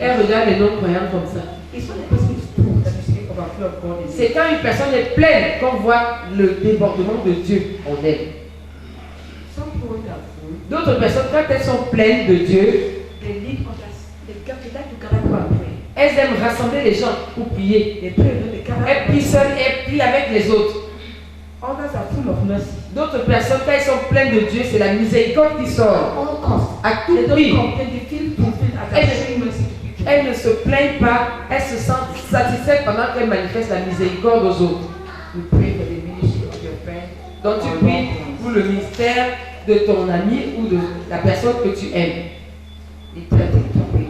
elles regardent les non-croyants comme ça. It's when the person is full that you see overflow of God in C'est quand une personne est pleine qu'on voit le débordement de Dieu en elle. Some people when they are full, D'autres personnes, quand elles sont pleines de Dieu, they lead others. They like to gather go and pray. elles aiment rassembler les gens pour prier. They pray when they gather. Elles prient seules et elles prient avec les autres. Others are full of mercy. D'autres personnes, quand elles sont pleines de Dieu, c'est la miséricorde qui sort. All costs. À tout They don't prix. complain. They feel fulfilled as they're showing mercy to people. Elles ne se plaignent pas, elles se sentent satisfaites pendant qu'elles manifestent la miséricorde aux autres. We pray for the ministry of your friend. Donc tu pries pour le ministère de ton ami ou de la personne que tu aimes. The 13th topic.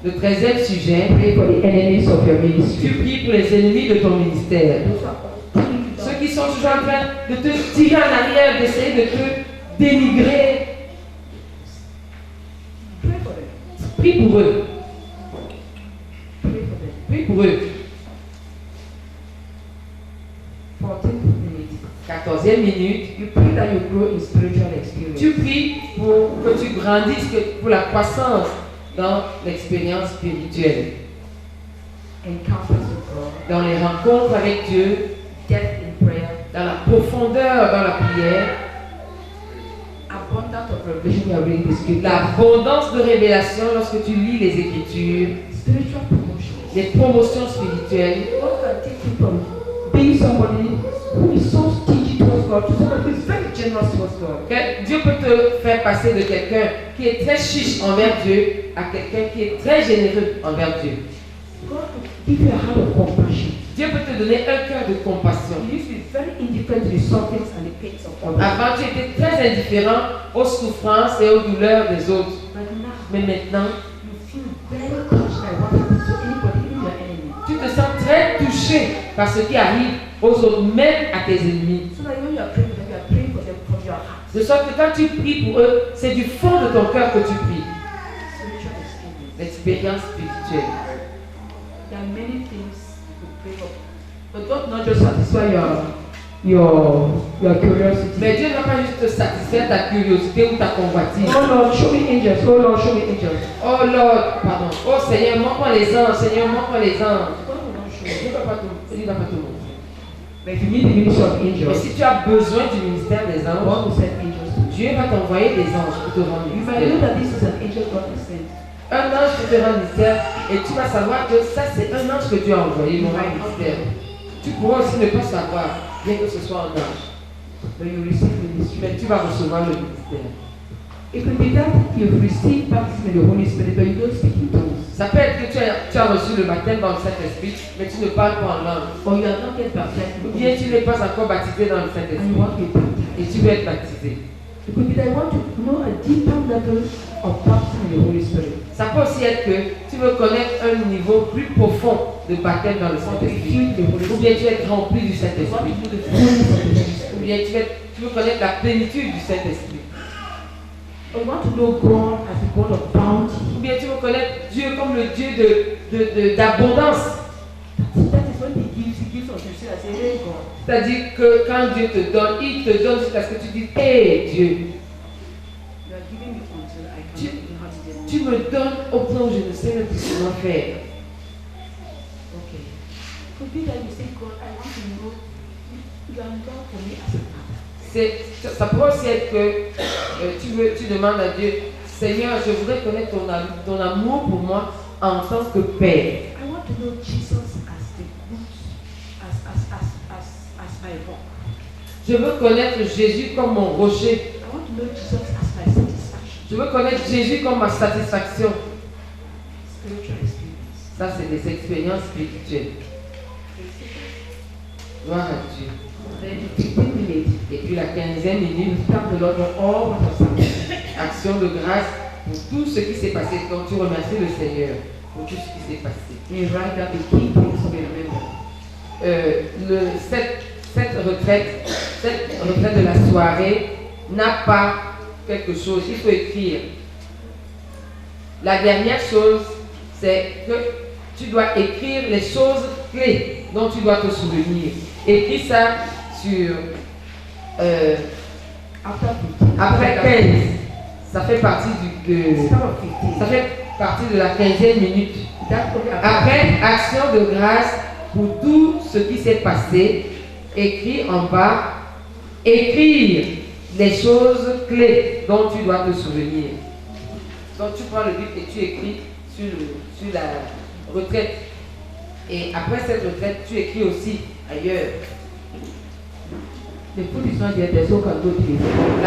Le 13e sujet, Pray for the enemies of your tu ministry. pries pour les ennemis de ton ministère. Those are pulling you down. Ceux qui sont toujours en train de te tirer en arrière, d'essayer de te dénigrer. Pray for them. Prie pour eux. Pray for them. Prie pour eux. 14th minute. 14e minute. You pray that you grow in spiritual experience. Tu pries pour que tu grandisses, pour la croissance dans l'expérience spirituelle. encounters with God, dans les rencontres avec Dieu, depth in prayer, dans la profondeur dans la prière, abundance of revelation we are reading the scripture, l'abondance de révélation lorsque tu lis les Écritures, spiritual promotion. les promotions spirituelles. God can take you from being somebody who is so stingy towards God to somebody who is very generous towards God. Dieu peut te faire passer de quelqu'un qui est très chiche envers Dieu à quelqu'un qui est très généreux envers Dieu. God will give you a heart of compassion. Dieu peut te donner un cœur de compassion. You used to be very indifferent to the sufferings and the pains of others. Avant, tu étais très indifférent aux souffrances et aux douleurs des autres. But now, Mais maintenant, you feel very touched by what happens to anybody, even your enemy. tu te sens très touché par ce qui arrive aux autres, même à tes ennemis. So that when you are praying for them, you are praying for them from your heart. De sorte que quand tu pries pour eux, c'est du fond de ton cœur que tu pries. Spiritual experience. L'expérience spirituelle. There are many things you could pray for. But God not just satisfy your curiosity. Mais Dieu ne va pas juste te satisfaire ta curiosité ou ta convoitise. Oh Lord, show me angels. Oh Lord, show me angels. Oh Lord, pardon. Oh Seigneur, montre-moi les anges. Seigneur, montre-moi les anges. God will not show Dieu you. ne va pas te montrer. But if you need the ministry of Mais angels, si tu as besoin du ministère des God anges, will send angels to you. Dieu va t'envoyer des anges pour te rendre You might know ministère. that this is an angel God has sent. Un ange pour te rendre ministère et tu vas savoir que ça c'est un ange que Dieu a envoyé pour rendre ministère. Tu pourras aussi ne pas savoir, bien que ce soit un ange. But you receive ministry. Mais tu vas recevoir le ministère. It could be that you've received baptism in the Holy Spirit, but you don't speak in tongues. Ça peut être que tu as reçu le baptême dans le Saint-Esprit, mais tu ne parles pas en langue. Or you are not yet baptized in Ou the bien Holy tu Spirit, n'es pas encore baptisé dans le and you Saint-Esprit want to be baptized. et tu veux être baptisé. It could be that you want to know a deeper level of baptism in the Holy Spirit. Ça peut aussi être que tu veux connaître un niveau plus profond de baptême dans le You want to be Saint-Esprit. filled with the Holy Ou Spirit. bien tu veux être rempli du You want Saint-Esprit. to know the fullness of the Holy Ou Spirit. bien tu veux connaître la plénitude du Saint-Esprit. Or you want to know God as a God of bounty. Ou bien tu veux connaître Dieu comme le Dieu d'abondance. That is when He gives unto you. I say, hey God. C'est-à-dire que quand Dieu te donne, il te donne jusqu'à ce que tu dises, hé Dieu, You are giving me until I Tu- cannot even have it tu anymore. me donnes au point où je ne sais même plus comment faire. Okay. Could be that you say, God, I want to know you are God for me as a father. Ça pourrait aussi être que tu demandes à Dieu, Seigneur, je voudrais connaître ton amour pour moi en tant que Père. I want to know Jesus as the good, as my rock. Je veux connaître Jésus comme mon rocher. I want to know Jesus as my satisfaction. Je veux connaître Jésus comme ma satisfaction. Spiritual experience. Ça, c'est des expériences spirituelles. Gloire à Dieu. Then 15 minutes, Et puis la 15e you minute, thank the Lord for all what has happened. action de grâce pour tout ce qui s'est passé. Donc tu remercies le Seigneur pour tout ce qui s'est passé. You write down the key points to be remembered. Cette retraite de la soirée n'a pas quelque chose. Il faut écrire. La dernière chose, c'est que tu dois écrire les choses clés dont tu dois te souvenir. Écris ça sur après 15. Ça fait partie ça fait partie de la 15e minute. Après action de grâce pour tout ce qui s'est passé, écrit en bas, écrire les choses clés dont tu dois te souvenir. Donc tu prends le livre et tu écris sur la retraite. Et après cette retraite, tu écris aussi ailleurs. The food is not yet there, so can go to the food.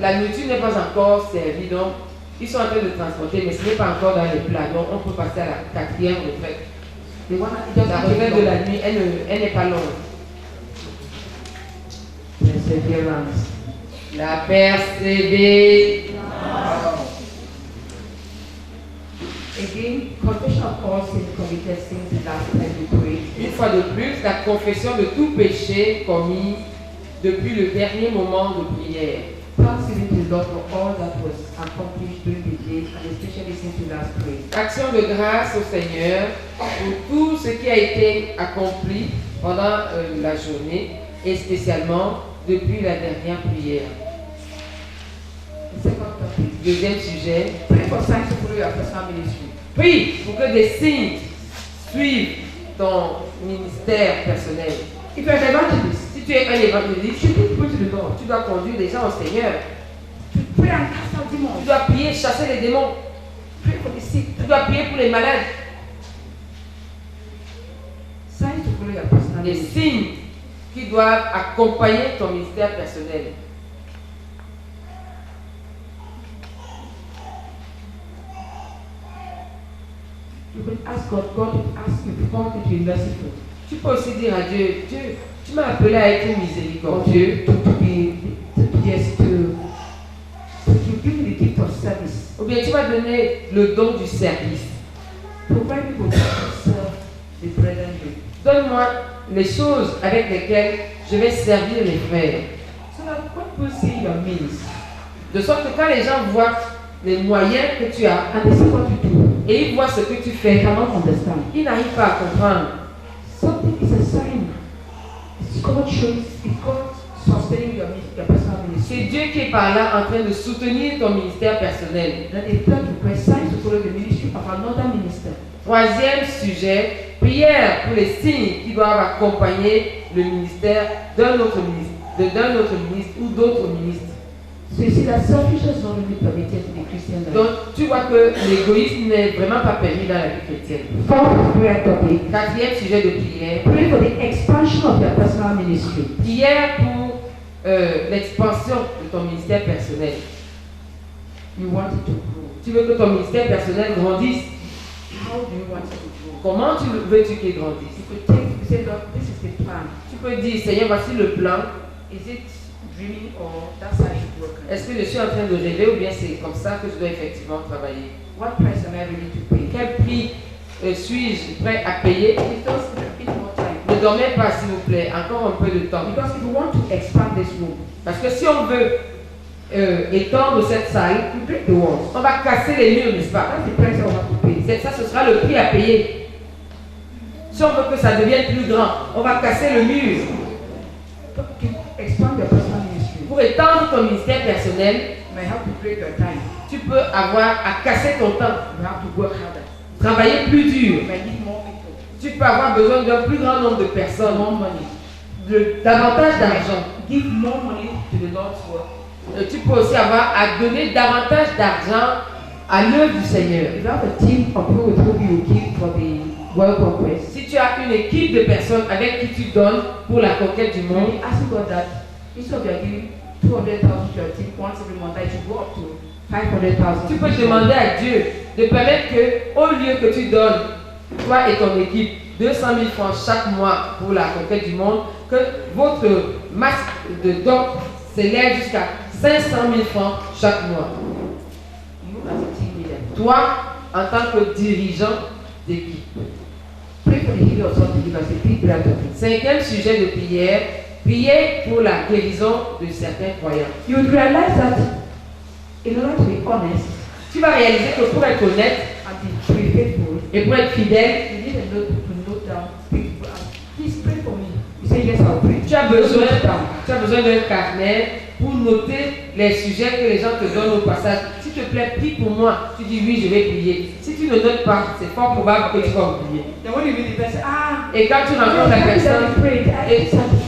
La nourriture n'est pas encore servie, donc ils sont en train de transporter, mais ce n'est pas encore dans les plats. Donc on peut passer à la 4e retraite. The one La retraite de la nuit, elle n'est pas longue. Perseverance. La persévérance. Again, confession of all sins committed since the last time we prayed. Une fois de plus, la confession de tout péché commis depuis le dernier moment de prière. Thanksgiving to the Lord for all that was accomplished during the day, and especially since we last prayed. Action de grâce au Seigneur pour tout ce qui a été accompli pendant la journée et spécialement depuis la dernière prière. The second topic. Deuxième sujet, Pray for signs to follow your personal ministry. prie pour que des signes suivent ton ministère personnel. If you're an evangelist, Si tu es un évangéliste, you should people to the Lord. tu dois conduire les gens au Seigneur. To pray and cast out Tu demons. dois prier, chasser les démons. Pray for the sick. Tu dois prier pour les malades. Signs to follow your personal Les ministry. signes qui doivent accompagner ton ministère personnel. You can ask God. God will ask you to come into His merciful. Tu peux aussi dire à Dieu, Dieu, tu m'as appelé à être miséricordieux. To give me the gift of service. Ou bien tu m'as donné le don du service. Provide me with to serve the brethren with. Donne-moi les choses avec lesquelles je vais servir les frères. So that when people see your means De sorte que quand les gens voient les moyens que tu as and they see what you do, et ils voient ce que tu they fais, cannot understand. ils n'arrivent pas à comprendre. Something is a sign. It's God showing. It's God sustaining your personal ministry. C'est Dieu qui est par là en train de soutenir ton ministère personnel. Then a third request, signs to follow the ministry of another minister. Troisième sujet, prière pour les signes qui doivent accompagner le ministère d'un autre ministre ou d'autres ministres. So you see that selfishness is not really permitted in the Christian life. Donc tu vois que l'égoïsme n'est vraiment pas permis dans la vie chrétienne. Fourth prayer topic. Quatrième sujet de prière, Pray for the expansion of your personal ministry. prière pour l'expansion de ton ministère personnel. You want it to grow. Tu veux que ton ministère personnel grandisse. How do you want it to grow? Comment veux-tu qu'il grandisse? You could take, you say, Lord, this is the plan. Tu peux dire, Seigneur, voici le plan. Is it dreaming or that's how it should work? Est-ce que je suis en train de rêver ou bien c'est comme ça que je dois effectivement travailler? What price am I ready to pay? Quel prix suis-je prêt à payer? It does a bit more time. Ne dormez pas s'il vous plaît, encore un peu de temps. Because if you want to expand this room, Parce que si on veut étendre cette salle, you break the walls. on va casser les murs, n'est-ce pas? That's the price I want to pay. Ça, ce sera le prix à payer. Si on veut que ça devienne plus grand, on va casser le mur. To expand your personal ministry, Pour étendre ton ministère personnel, you may have to break your time. tu peux avoir à casser ton temps, You have to work harder. travailler plus dur. You may need more people, Tu peux avoir besoin d'un plus grand nombre de personnes, more money. davantage d'argent. Give more money to the Lord's work. Tu peux aussi avoir à donner davantage d'argent à l'œuvre du Seigneur. If you have a team of people with whom you give for the world conquest, Si tu as une équipe de personnes avec qui tu donnes pour la conquête du monde, maybe ask God that instead of you giving 200,000 to your team once every month, that you should go up to 500,000. tu peux demander à Dieu de permettre que, au lieu que tu donnes, toi et ton équipe, 200 000 francs chaque mois pour la conquête du monde, que votre masse de dons s'élève jusqu'à 500 000 francs chaque mois. You as a team leader, Toi, en tant que dirigeant d'équipe. pray for the healing of something because it's a big prayer topic. Cinquième sujet de prière, prier pour la guérison de certains croyants. You would realize that in order to be honest Tu vas réaliser que pour être honnête and to be faithful, et pour être fidèle, you need a note to note down, speak to God, please pray for me. You say, yes, I'll pray. tu as besoin d'un carnet pour noter les sujets que les gens te donnent au passage. S'il te plaît, prie pour moi. Tu dis oui, je vais prier. Si tu ne notes pas, c'est fort probable que tu vas oublier. Then when you read the verse, Et quand tu rencontres la personne, prayed.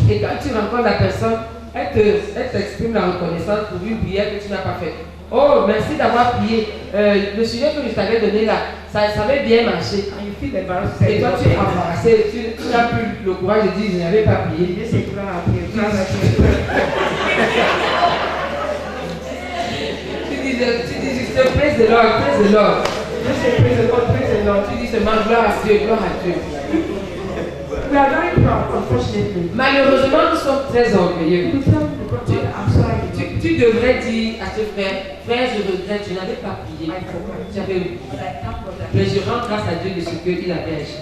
et quand tu rencontres la personne, elle t'exprime la reconnaissance pour une prière que tu n'as pas faite. Oh, merci d'avoir prié. Le sujet que je t'avais donné là, ça avait bien marché. And you feel embarrassed. Et toi, tu es embarrassé. Tu n'as plus le courage de dire je n'avais pas prié. You say, Tu dis juste praise the Lord, praise the Lord. Just say, praise the Lord, praise the Lord. Tu dis seulement gloire à Dieu, gloire à Dieu. We are very proud, unfortunately. Malheureusement, nous sommes très orgueilleux. You tell the God, I'm sorry. Tu devrais dire à tes frères, frère, je regrette, je n'avais pas prié. I forgot. J'avais oublié. But I thank God that Mais je rends grâce à Dieu de ce qu'il avait agi.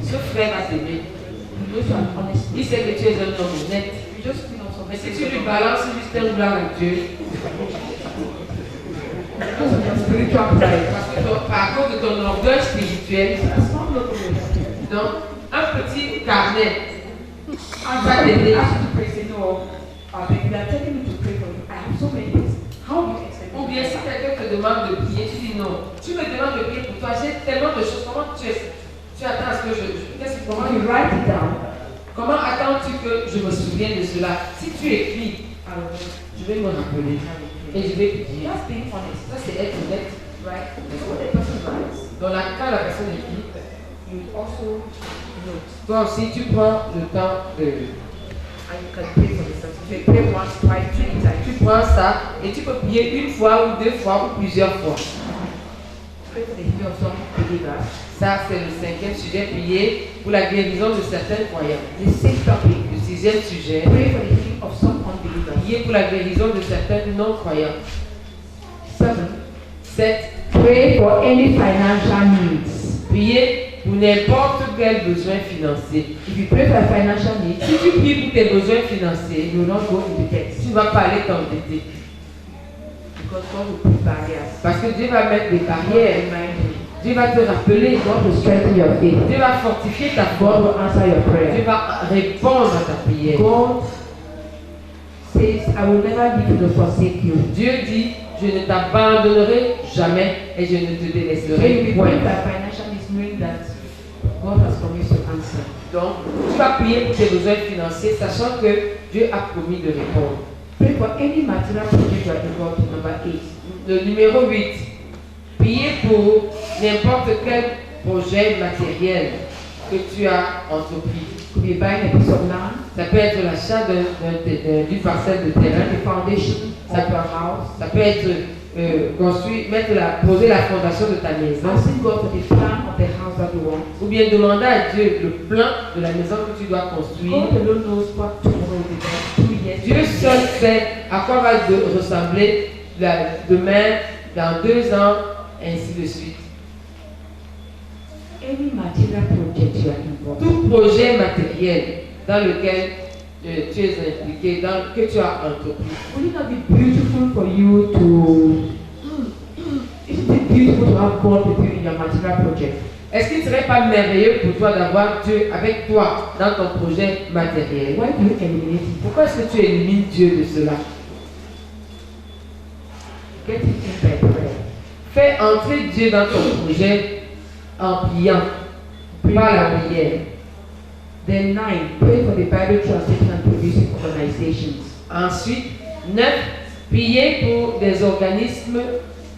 Ce frère va t'aimer. you know you are honest. Il sait que tu es un homme honnête. You just feel on Mais something. si tu lui balances juste un gloire à Dieu, Because of your spiritual pride. parce que à cause de ton orgueil spirituel, A small little way. donc un petit carnet I'm va sorry, t'aider. I ask you to pray. Say, no, baby, they are telling me to pray for you. I have so many things. How do you expect me Ou to bien si quelqu'un te demande de prier, tu dis non. Tu me demandes de prier pour toi, j'ai tellement de choses, comment tu Tu attends à ce que comment You write it down. comment attends-tu que je me souvienne de cela? Si tu écris, alors je vais me rappeler et je vais prier. Just being honest. Ça c'est être honnête. Right? That's what the person writes. Dans quand la personne écrit, You also note. toi aussi tu prends le temps de... And you can pray for the person. You can pray once, twice, 3 times. Tu prends ça et tu peux prier une fois ou deux fois ou plusieurs fois. Pray for the healing of some believers. Ça c'est le 5e sujet, prier pour la guérison de certains croyants. The 6th topic. Le 6e sujet, Pray for the healing of some unbelievers. prier pour la guérison de certains non-croyants. 7. 7. Pray for any financial needs. Prier pour n'importe quel besoin financier. If you pray for a financial need, Si tu pries pour tes besoins financiers, you will not go into debt. tu ne vas pas aller t'endetter. Because God will put barriers. Parce que Dieu va mettre des barrières. Remind you. Dieu va te rappeler. God will strengthen your faith. Dieu va fortifier ta God foi. will answer your Dieu prayer. va répondre à ta prière. God says, I will never leave you nor forsake you. Dieu dit, je ne t'abandonnerai jamais et je ne te So you délaisserai will point. pray for financial needs knowing that God has promised to answer. Donc, tu vas prier pour tes besoins financiers, sachant que Dieu a promis de répondre. Pray for any material project you are involved in. Number 8. Le numéro 8. Prier pour n'importe quel projet matériel que tu as entrepris. Could be buying a piece of land, Ça peut être l'achat d'une parcelle de terrain. the foundation of your house, Ça peut être poser la fondation de ta maison. asking God for the plan of the house that you want. Ou bien demander à Dieu le plan de la maison que tu dois construire. God alone knows what tomorrow will be done. 2 years. Dieu seul sait à quoi va ressembler demain, dans 2 ans, ainsi de suite. Any material project you are involved in. Tout projet matériel dans lequel tu es impliqué, que tu as entrepris. Would it not be beautiful for you to? Isn't it beautiful to have God with you in your material project? Est-ce qu'il ne serait pas merveilleux pour toi d'avoir Dieu avec toi dans ton projet matériel? Why do you eliminate it? Pourquoi est-ce que tu élimines Dieu de cela? Get it in by prayer. Fais entrer Dieu dans ton projet en priant, par la prière. Then 9, pray for the Bible translation and producing organizations. Ensuite, 9, prier pour des organismes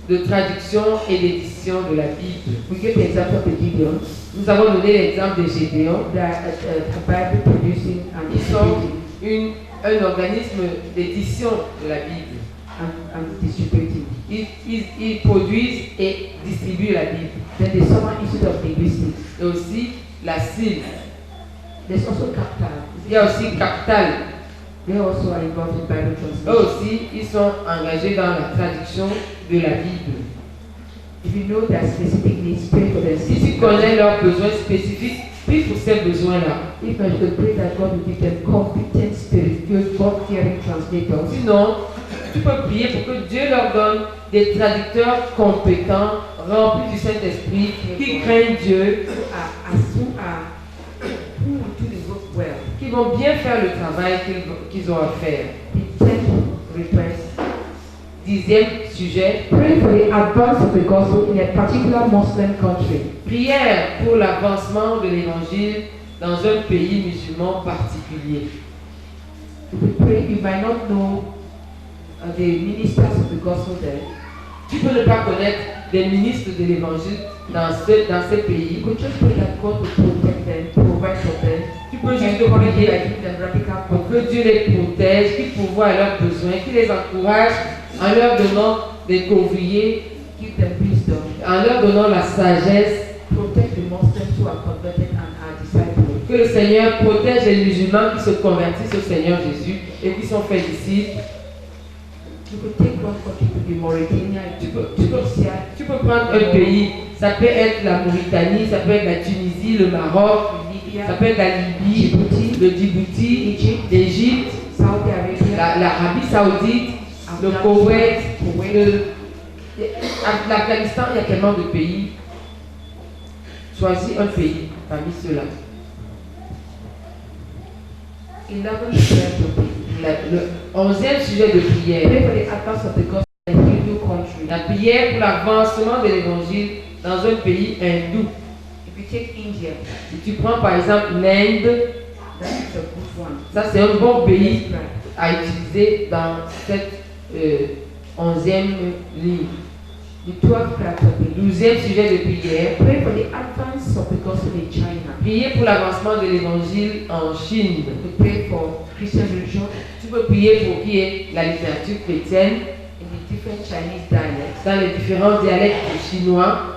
de traduction et d'édition de la Bible. We give the example of the Gideons. Nous avons donné l'exemple de Gédéon. They are a Bible producing and Ils sont distributing un organisme d'édition de la Bible. and distributing. Ils produisent et distribuent la Bible. Then the Summer Institute of Linguistics. Et aussi la CIL. There's also Capital. Il y a aussi Capital. They also are involved in Bible Eux translation. aussi, ils sont engagés dans la traduction de la Bible. If you know their specific needs, pray for them. Si tu connais leurs besoins spécifiques, prie pour ces besoins-là. If I should pray that God will give them competent spirit-filled, God-fearing translators. Sinon, tu peux prier pour que Dieu leur donne des traducteurs compétents, remplis du Saint-Esprit, qui craignent Dieu, Who will do the work well. qui vont bien faire le travail qu'ils ont à faire. The 10th request. 10e sujet, Pray for the advance of the gospel in a particular Muslim country. prière pour l'avancement de l'évangile dans un pays musulman particulier. If we pray, you might not know the ministers of the gospel there. Tu peux ne pas connaître des ministres de l'évangile dans ces pays. You could just pray that God will protect them, provide for them, Tu peux juste encourage them, prier give them radical pour comfort. que Dieu les protège, qu'il pourvoie à leurs besoins, qu'il les encourage en leur donnant des couvriers, Give them wisdom. en leur donnant la sagesse. Protect the Muslims who are converted and are disciples. Que le Seigneur protège les musulmans qui se convertissent au Seigneur Jésus et qui sont faits disciples. You could take one country to be Mauritania, Tunisia, Tu peux prendre un pays, ça peut être la Mauritanie, ça peut être la Tunisie, le Maroc, Libya, ça peut être la Libye, le Djibouti, Egypt, l'Égypte, Saudi Arabia, l'Arabie Saoudite, le Koweït, l'Afghanistan. Il y a tellement de pays. Choisis un pays parmi ceux-là. 11 prayer topic. Le 11e sujet de prière. Pray for the advance of the gospel in a Hindu country. La prière pour l'avancement de l'évangile dans un pays hindou. If If you take India, Si tu prends par exemple l'Inde, that is a good one. ça c'est un bon pays Right. à utiliser dans cette 11e ligne. The 12th prayer topic. 12e sujet de prière. Pray for the advance of the gospel in China. Prier pour l'avancement de l'évangile en Chine. To pray for Christian religion Tu peux prier pour qu'il y ait la littérature chrétienne in the different Chinese dialects. dans les différents dialectes chinois.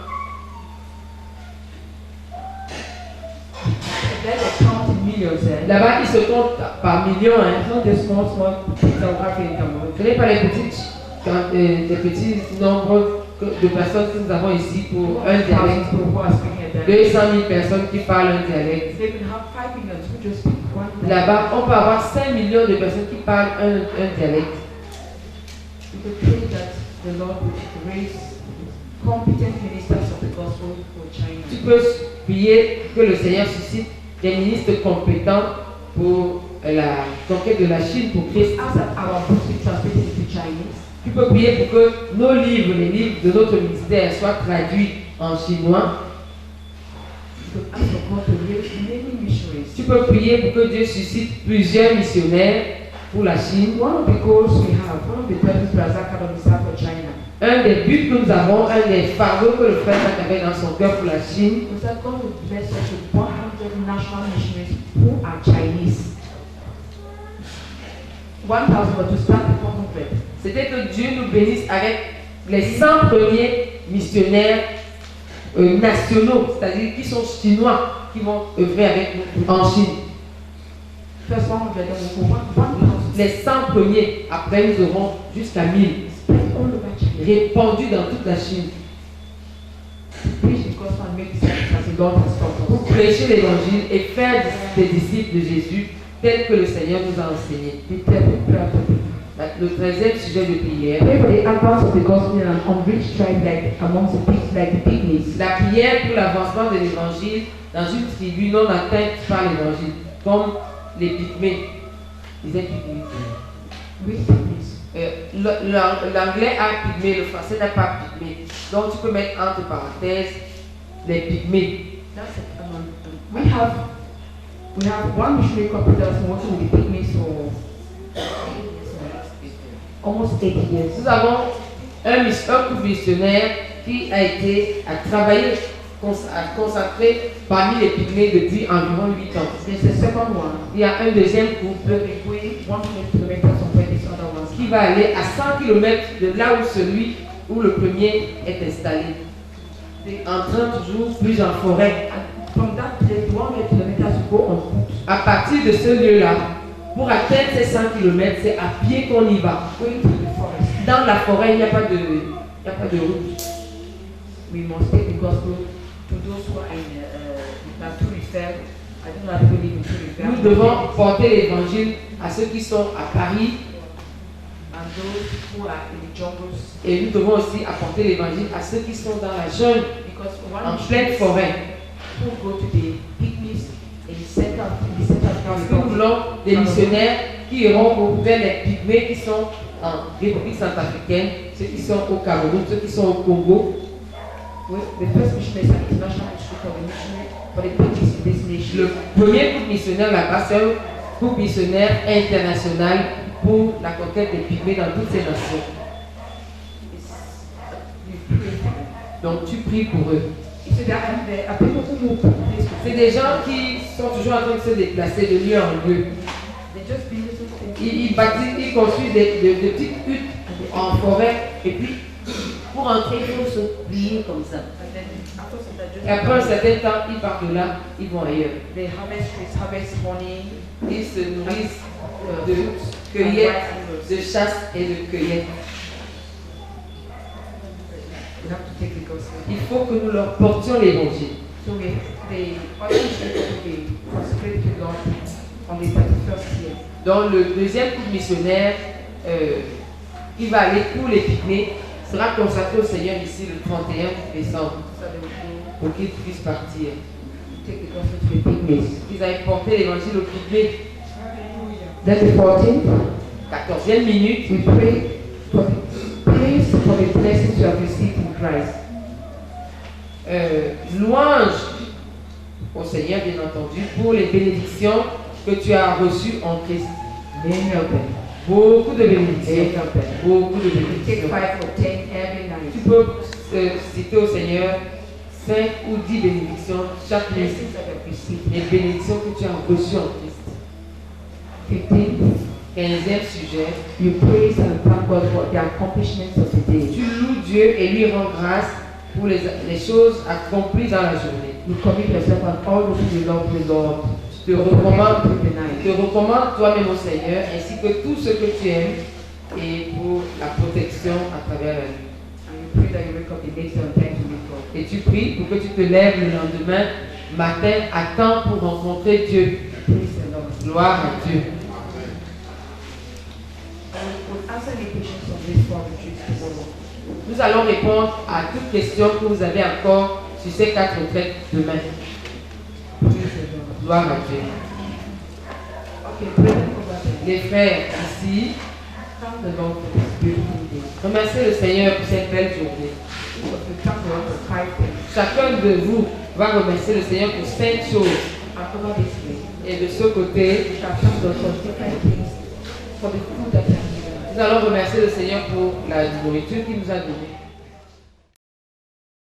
Then they count in millions. Là-bas, ils se comptent par millions. Hein. It's not the small people having in Cameroon. Ce n'est pas des petits nombres de personnes que nous avons ici pour un dialecte. People who are speaking a dialect. 200 000 personnes qui parlent un dialecte. They can have 5 million who just speak one dialect. Là-bas, on peut avoir 5 millions de personnes qui parlent un dialecte. We could pray that the Lord would raise competent ministers of the gospel for China. Tu peux prier que le Seigneur suscite des ministres compétents pour la conquête de la Chine pour Christ. Ask that our books be translated into Chinese. Tu peux prier pour que nos livres, les livres de notre ministère soient traduits en chinois. We could ask for God to raise many missionaries. Tu peux prier pour que Dieu suscite plusieurs missionnaires pour la Chine. One of the goals we have, one of the purposes Razak had on his heart for China, Un des buts que nous avons, un des fardeaux que le frère Zach avait dans son cœur pour la Chine, was that God would bless us with 100 national missionaries who are Chinese. 1,000, but to start with 100. c'était que Dieu nous bénisse avec les 100 premiers missionnaires nationaux, c'est-à-dire qui sont chinois, qui vont œuvrer avec nous en Chine. First 100, then we'll go 1,000. Les 100 premiers, après nous aurons jusqu'à 1000, Spread all over China. répandus dans toute la Chine, Preach the gospel and make disciples as the Lord has taught pour us. prêcher l'évangile et faire des disciples de Jésus, tels que le Seigneur nous a enseigné. The third prayer topic. Le 13e sujet de prière. Pray for the advance of the gospel in an unreached tribe like amongst the pygmies. La prière pour l'avancement de l'évangile dans une tribu non atteinte par l'évangile, comme les pygmées. Disait pygmées. Which pygmies? L'anglais a pygmée, le français n'a pas pygmée. Donc tu peux mettre entre parenthèses les pygmées. That's it. We have one missionary couple that's been working with the pygmies for almost 8 years. Nous avons un couple missionnaire qui a travaillé, a consacré parmi les pygmées depuis environ 8 ans. There's a second one. Il y a un deuxième couple They'll be going 100 kilometers from where this other one's. qui va aller à 100 km de là où celui où le premier est installé. Entrant toujours plus en forêt. And from that place, 100 kilometers to go on foot. À partir de ce lieu-là, pour atteindre ces 100 km, c'est à pied qu'on y va. Going to the forest. Dans la forêt, il n'y a pas de route. We must take the gospel to those who are in Tourifer. I don't know how people live in Tourifer. Nous devons porter l'évangile à ceux qui sont à Paris And those who are in the jungles. et nous devons aussi apporter l'évangile à ceux qui sont dans la jungle, Because en one pleine forêt. who go to the pygmies in the center of Parce que nous voulons des missionnaires qui iront vers les pygmées qui sont en République centrafricaine, ceux qui sont au Cameroun, ceux qui sont au Congo. The first missionary is an international institute of the missionary for the pygmies in this nation. Le premier groupe missionnaire là-bas, c'est un groupe missionnaire international pour la conquête des pygmées dans toutes ces nations. We pray for them. Donc tu pries pour eux. So there are people who move from place to C'est des gens qui sont toujours en train de se déplacer de lieu en lieu. They just build little things. Ils bâtissent, ils construisent de petites huttes en forêt et puis pour entrer, il faut se plier comme ça. And then after some time, just Et après un certain temps, ils partent de là, ils vont ailleurs. they harvest trees, harvest honey, Ils se nourrissent de fruits, cueillette, and de wild animals. chasse et de cueillette. We have to take the gospel. Il faut que nous leur portions l'évangile. So the other missionaries will be consecrated to God on the 31st year. Donc le deuxième groupe missionnaire qui va aller pour les pygmées sera consacré au Seigneur ici le 31 décembre So they will go pour qu'ils puissent partir. take the gospel to the pygmies. Ils avaient porté l'évangile aux pygmées. Then the 14th, 14e minute, we pray for the blessings you have received in Christ. louange au Seigneur, bien entendu, pour les bénédictions que tu as reçues en Christ. Many of them. Beaucoup de bénédictions. Many of them. Beaucoup de Take bénédictions. 5 or 10 every night. Tu peux citer au Seigneur 5 ou 10 bénédictions chaque nuit. Blessings that I've received. Les bénédictions que tu as reçues en Christ. 15th, 15e sujet. you praise and thank God for the accomplishments of the day. Tu loues Dieu et lui rends grâce pour les choses accomplies dans la journée. You commit yourself and all those who belong to the Lord. Je te recommande, through the night. toi-même au Seigneur, ainsi que tout ce que tu aimes, et pour la protection à travers la nuit. And you pray that you wake up the next day on time to meet God. Et tu pries pour que tu te lèves le lendemain matin à temps pour rencontrer Dieu. Praise the Lord. Gloire à Dieu. And we'll answer any questions on this for retreat tomorrow. Nous allons répondre à toutes questions que vous avez encore sur ces 4 retraites demain. Praise the Lord. Gloire à Dieu. Okay, brethren over there. Les frères ici, Thank the Lord for this beautiful day. remerciez le Seigneur pour cette belle journée. We want to thank the Lord for 5 things. Chacun de vous va remercier le Seigneur pour 5 choses. And over this way, Et de ce côté, we shall thank the Lord for different things, for the food that He has given us. nous allons remercier le Seigneur pour la nourriture qu'il nous a donnée.